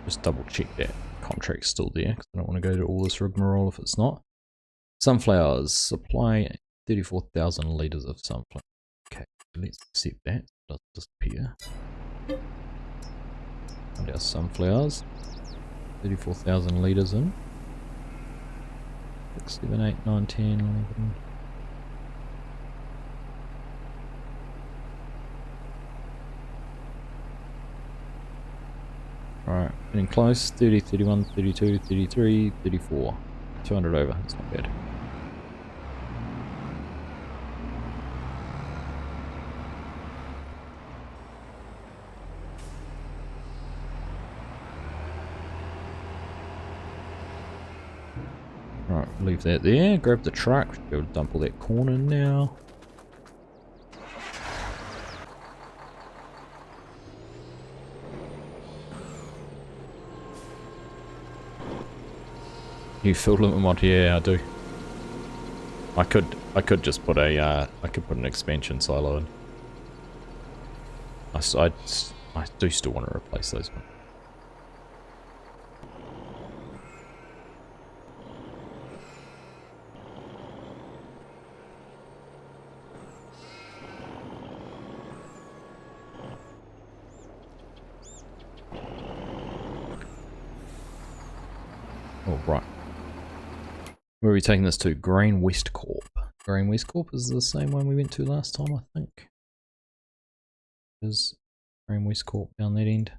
S1: just double check that contract's still there, because I don't want to go to all this rigmarole if it's not. Sunflowers, supply 34,000 litres of sunflower. Okay, let's accept that. It does disappear. And our sunflowers, 34,000 litres in. 6, 7, 8, 9, 10, 11. Alright, getting close. 30, 31, 32, 33, 34. 200 over, that's not bad. Alright, leave that there. Grab the truck. Should be able to dump all that corn in now. You fill limit mod? Yeah, I do. I could just put a I could put an expansion silo in. I do still want to replace those ones. Oh, right. Where are we taking this to? Grain West Corp. Grain West Corp is the same one we went to last time, I think. Is Grain West Corp down that end?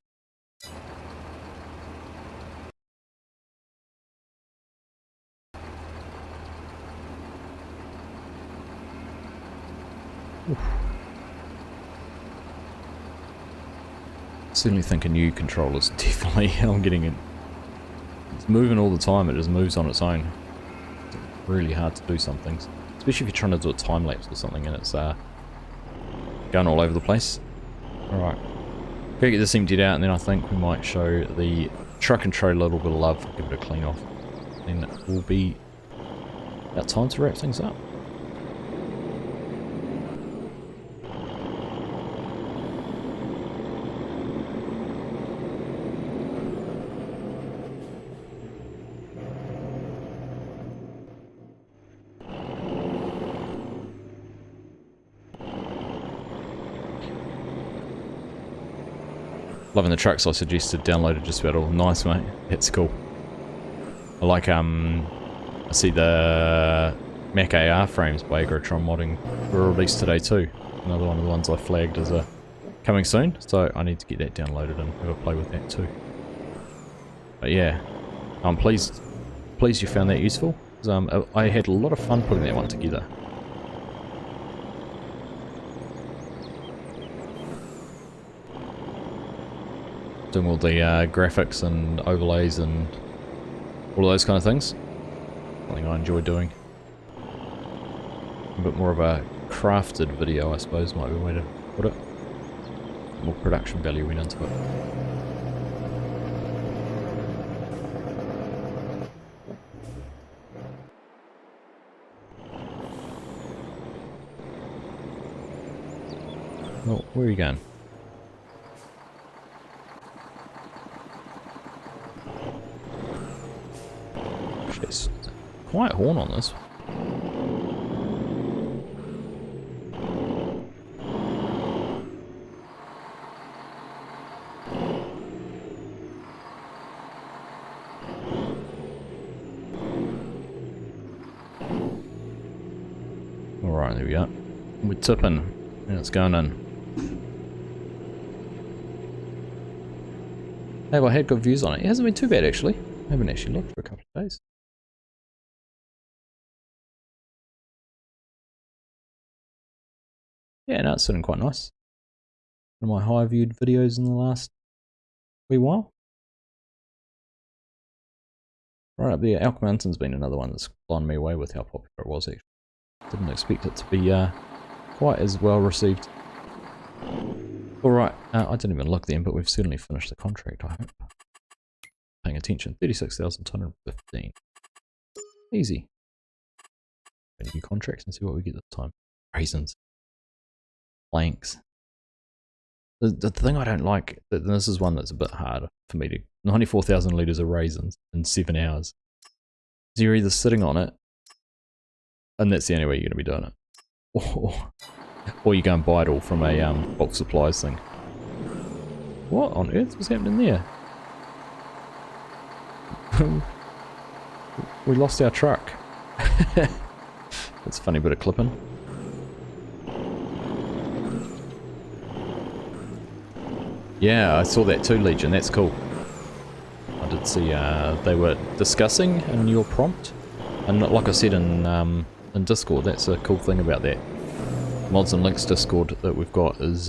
S1: Oof. certainly think a new controller's definitely, I'm getting it. It's moving all the time, it just moves on its own. It's really hard to do some things. Especially if you're trying to do a time lapse or something and it's going all over the place. Alright. Gotta get this emptied out and then I think we might show the truck and trailer a little bit of love, give it a clean off. Then it will be about time to wrap things up. Loving the trucks I suggested, downloaded just about all. Nice, mate. It's cool. I like, I see the Mac AR frames by Agrotron Modding were released today too. Another one of the ones I flagged as coming soon, so I need to get that downloaded and have a play with that too. But yeah, I'm pleased you found that useful. I had a lot of fun putting that one together. Doing all the graphics and overlays and all of those kind of things. Something I enjoy doing. A bit more of a crafted video, I suppose, might be a way to put it. More production value went into it. Oh, where are you going? Jeez, quiet horn on this. Alright, there we go. We're tipping, and it's going in. Have I had good views on it? It hasn't been too bad actually. I haven't actually looked for a couple of days. Yeah, no, it's sitting quite nice. One of my high viewed videos in the last wee while. Right up there, Alk Mountain's been another one that's blown me away with how popular it was actually. Didn't expect it to be quite as well received. Alright, I didn't even look then, but we've certainly finished the contract, I hope. Paying attention, 36,215. Easy. Going to do contracts and see what we get this time. Raisins. Planks. The thing I don't like, and this is one that's a bit harder for me to, 94,000 litres of raisins in 7 hours. So you're either sitting on it, and that's the only way you're going to be doing it. Or you go and buy it all from a bulk supplies thing. What on earth was happening there? We lost our truck. That's a funny bit of clipping. Yeah, I saw that too, Legion. That's cool. I did see they were discussing in your prompt, and like I said in Discord, that's a cool thing about that. Mods and Links Discord that we've got is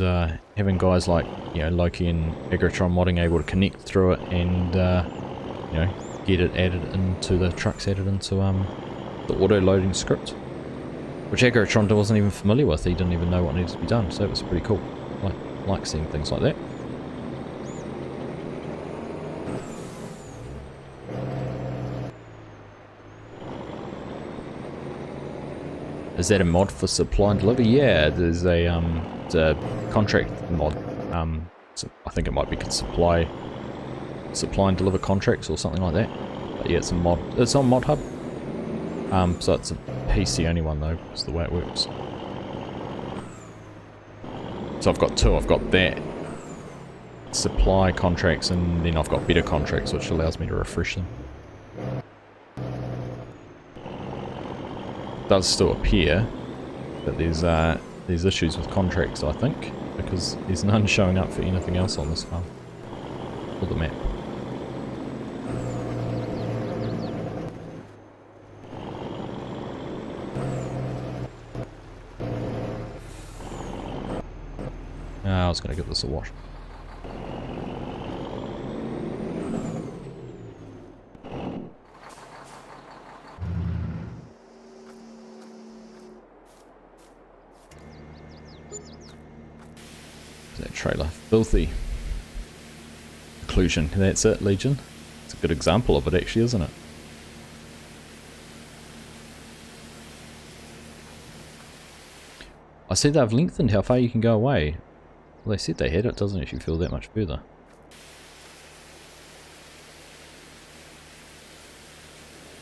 S1: having guys like, you know, Loki and Agrotron Modding able to connect through it and you know, get it added into the trucks, added into the auto loading script, which Agrotron wasn't even familiar with. He didn't even know what needed to be done, so it was pretty cool. Like seeing things like that. Is that a mod for supply and deliver? Yeah, there's a it's a contract mod. So I think it might be supply and deliver contracts or something like that. But yeah, it's a mod. It's on Mod Hub. So it's a PC only one though. Is the way it works. So I've got two. I've got that supply contracts, and then I've got better contracts, which allows me to refresh them. Does still appear that there's issues with contracts, I think, because there's none showing up for anything else on this farm or the map. I was going to give this a wash. That trailer. Filthy. Occlusion. That's it, Legion. It's a good example of it actually, isn't it? I see they've lengthened how far you can go away. Well, they said they had, it doesn't actually feel that much further.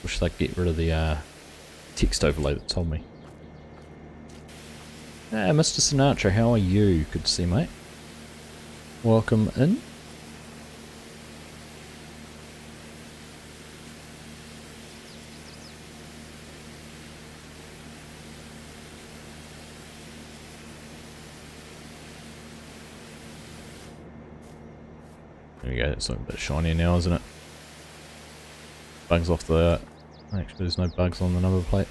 S1: Wish they'd get rid of the text overlay that told me. Ah, Mr. Sinatra, how are you? Good to see you, mate. Welcome in. There we go, it's looking a bit shinier now, isn't it? Bugs off the... Actually, there's no bugs on the number plate.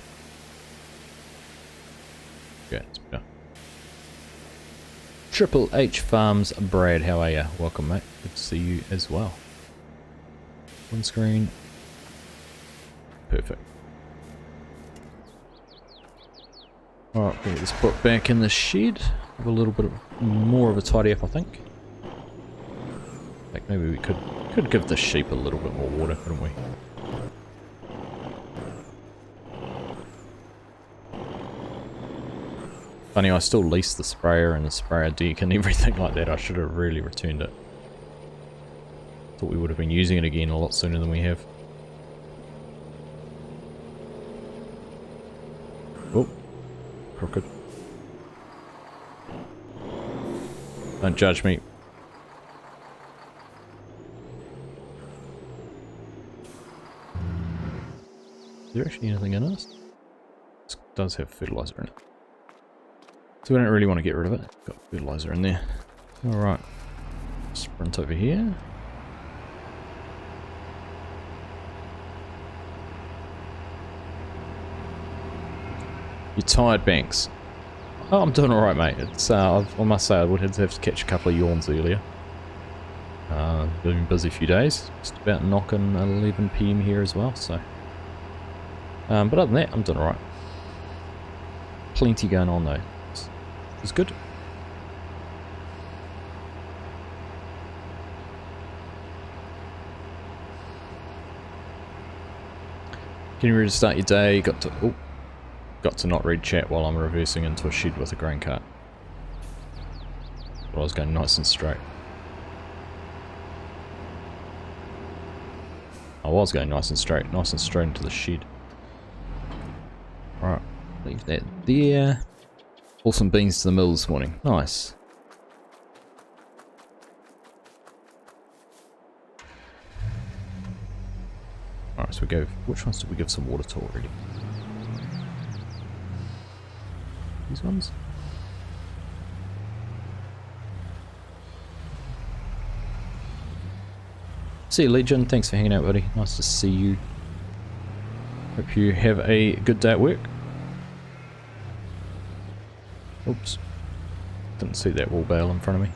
S1: Yeah, it's better. Triple H Farms, Brad, how are you? Welcome, mate. Good to see you as well. Windscreen. Perfect. Alright, we'll get this put back in the shed. Have a little bit more of a tidy up, I think. Like maybe we could give the sheep a little bit more water, couldn't we? Funny, I still lease the sprayer and the sprayer deck and everything like that. I should have really returned it. Thought we would have been using it again a lot sooner than we have. Oh, crooked. Don't judge me. Is there actually anything in this? This does have fertilizer in it. So we don't really want to get rid of it. Got fertilizer in there. Alright. Sprint over here. You're tired, Banks. Oh, I'm doing alright, mate. It's I must say I would have to catch a couple of yawns earlier. Been a busy few days. Just about knocking 11 PM here as well, so. But other than that, I'm doing alright. Plenty going on though. It's good. Getting ready to start your day. Got to not read chat while I'm reversing into a shed with a grain cart. But I was going nice and straight. I was going nice and straight into the shed. Right, leave that there. Haul some beans to the mill this morning. Nice. Alright, so we go. Which ones did we give some water to already? These ones? See you, Legion. Thanks for hanging out, buddy. Nice to see you. Hope you have a good day at work. Oops. Didn't see that wool bale in front of me.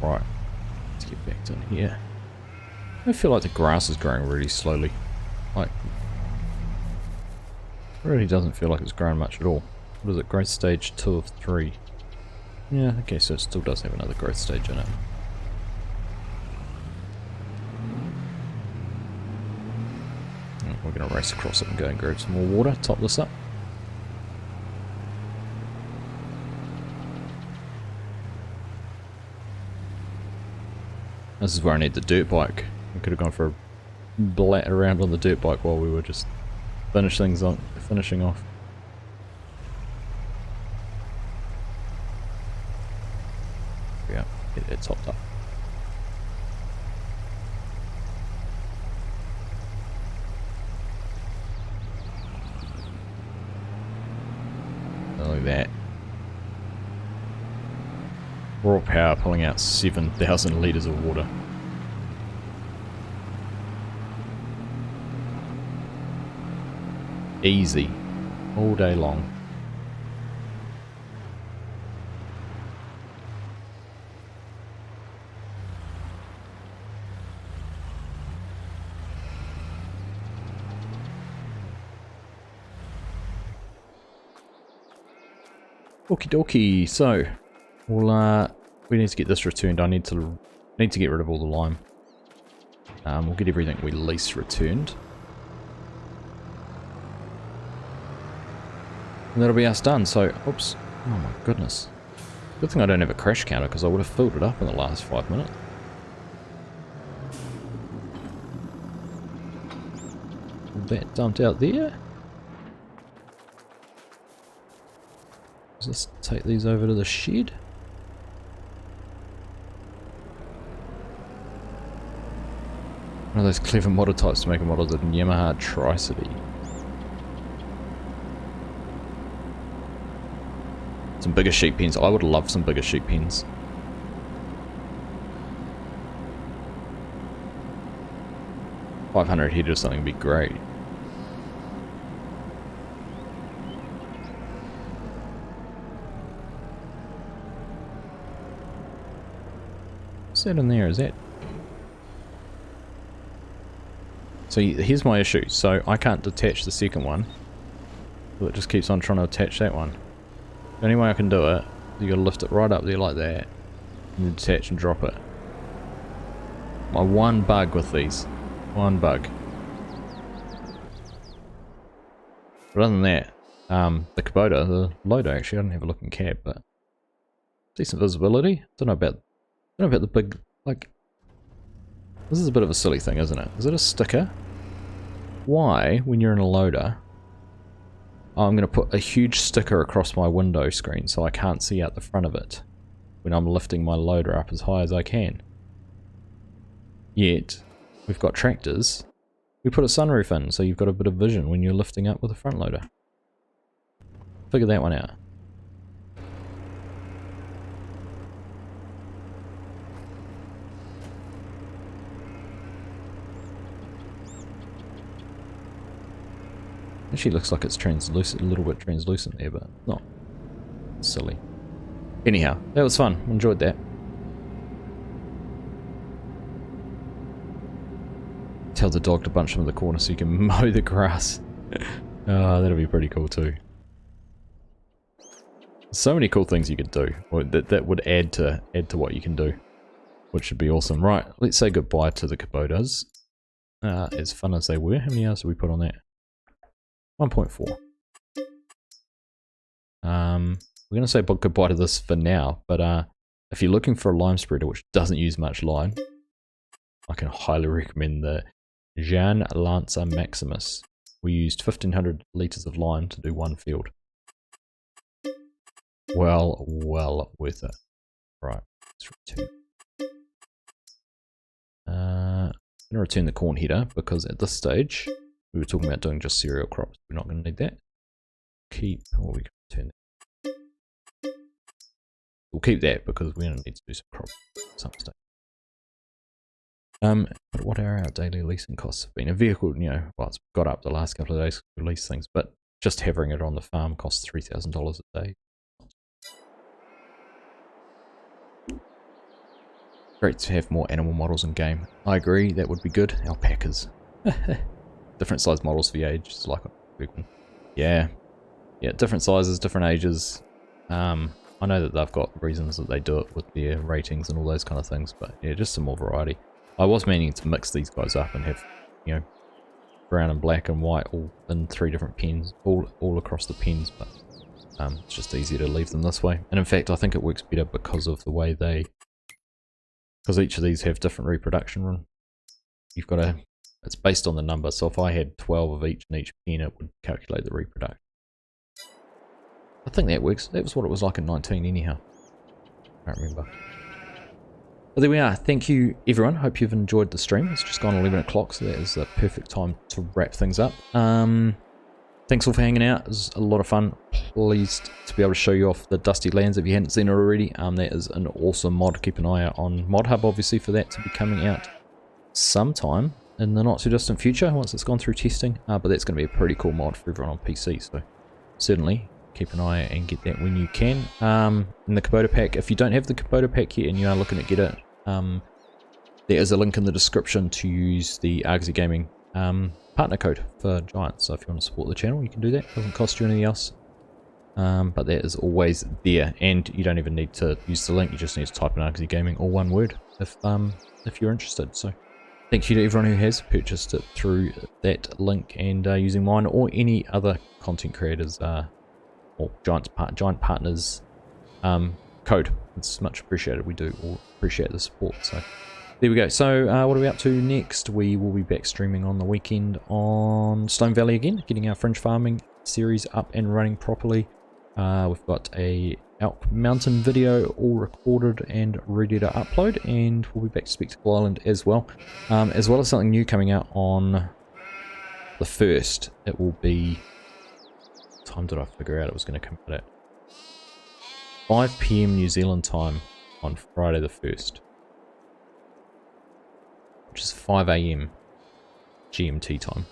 S1: Right. Let's get back in here. I feel like the grass is growing really slowly. Like, it really doesn't feel like it's growing much at all. What is it? Growth stage 2 of 3. Yeah, okay, so it still does have another growth stage in it. We're going to race across it and go and grab some more water, top this up. This is where I need the dirt bike. I could have gone for a blat around on the dirt bike while we were just finishing off. Yeah, get it topped up. Look at that. Raw power pulling out 7,000 litres of water. Easy. All day long. Okie dokie, so we need to get this returned. I need to get rid of all the lime. We'll get everything we lease returned. And that'll be us done, so, oops, oh my goodness. Good thing I don't have a crash counter, because I would have filled it up in the last 5 minutes. That dumped out there. Let's take these over to the shed. One of those clever model types to make a model of Yamaha Tri-City. Some bigger sheep pens. I would love some bigger sheep pens. $500 head or something would be great. What's that in there? Is that... So here's my issue. So I can't detach the second one. So it just keeps on trying to attach that one. The only way I can do it, you gotta lift it right up there like that, and then detach and drop it. My one bug with these. One bug. But other than that, the Kubota, the loader actually, I didn't have a look in cab, but decent visibility. Don't know about the big, like, this is a bit of a silly thing, isn't it? Is it a sticker? Why, when you're in a loader, I'm going to put a huge sticker across my window screen so I can't see out the front of it when I'm lifting my loader up as high as I can. Yet, we've got tractors, we put a sunroof in so you've got a bit of vision when you're lifting up with a front loader. Figure that one out. Actually looks like it's translucent, a little bit translucent there, but not silly. Anyhow, that was fun. Enjoyed that. Tell the dog to bunch from the corner so you can mow the grass. Oh, that'll be pretty cool too. So many cool things you could do, or that would add to what you can do, which would be awesome. Right, let's say goodbye to the Kubotas. As fun as they were, how many hours did we put on that? 1.4. We're going to say goodbye to this for now, but if you're looking for a lime spreader which doesn't use much lime, I can highly recommend the Jan Lancer Maximus. We used 1500 litres of lime to do one field. Well worth it. Right, let's return. I'm going to return the corn header because at this stage we were talking about doing just cereal crops. We're not going to need that. Keep, or we can return that. We'll keep that because we're going to need to do some crops at some stage. But what are our daily leasing costs have been? A vehicle, you know, well, it's got up the last couple of days to lease things, but just having it on the farm costs $3,000 a day. Great to have more animal models in game. I agree, that would be good. Alpacas. Different size models for the age, it's like a big one. Yeah, different sizes, different ages. I know that they've got reasons that they do it with their ratings and all those kind of things, but yeah, just some more variety. I was meaning to mix these guys up and have, you know, brown and black and white all in 3 different pens, all across the pens, but it's just easier to leave them this way. And in fact, I think it works better because of the way because each of these have different reproduction. You've got to, it's based on the number, so if I had 12 of each in each pen, it would calculate the reproduction. I think that works. That was what it was like in 19 anyhow. I can't remember. But there we are. Thank you everyone. Hope you've enjoyed the stream. It's just gone 11 o'clock, so that is the perfect time to wrap things up. Thanks all for hanging out. It was a lot of fun. Pleased to be able to show you off the Dusty Lands if you hadn't seen it already. That is an awesome mod. Keep an eye out on Mod Hub, obviously, for that to be coming out sometime in the not too distant future once it's gone through testing. But that's going to be a pretty cool mod for everyone on PC, so certainly keep an eye and get that when you can. In the Kubota pack, if you don't have the Kubota pack yet and you are looking to get it, there is a link in the description to use the Argsy Gaming partner code for Giants. So if you want to support the channel, you can do that. It doesn't cost you anything else. but that is always there, and you don't even need to use the link. You just need to type in Argsy Gaming, all one word, if you're interested. So thank you to everyone who has purchased it through that link and using mine or any other content creators or giant partners code. It's much appreciated. We do all appreciate the support. So there we go. So what are we up to next? We will be back streaming on the weekend on Stone Valley again, getting our fringe farming series up and running properly. We've got a Elk Mountain video all recorded and ready to upload, and we'll be back to Spectacle Island as well as something new coming out on the 1st. It will be, what time did I figure out it was going to come out at? 5 PM New Zealand time on Friday the 1st, which is 5 AM GMT time,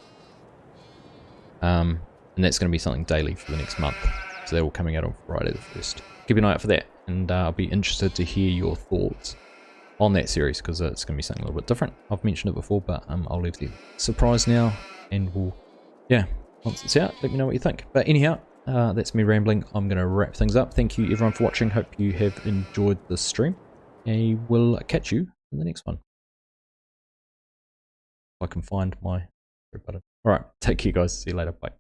S1: and that's going to be something daily for the next month. So they're all coming out on Friday the 1st. Keep an eye out for that, and I'll be interested to hear your thoughts on that series, because it's going to be something a little bit different. I've mentioned it before, but I'll leave the surprise now, and we'll, yeah, once it's out, let me know what you think. But anyhow, that's me rambling. I'm going to wrap things up. Thank you everyone for watching. Hope you have enjoyed the stream, and we'll catch you in the next one. If I can find my button. Alright, take care guys. See you later. Bye.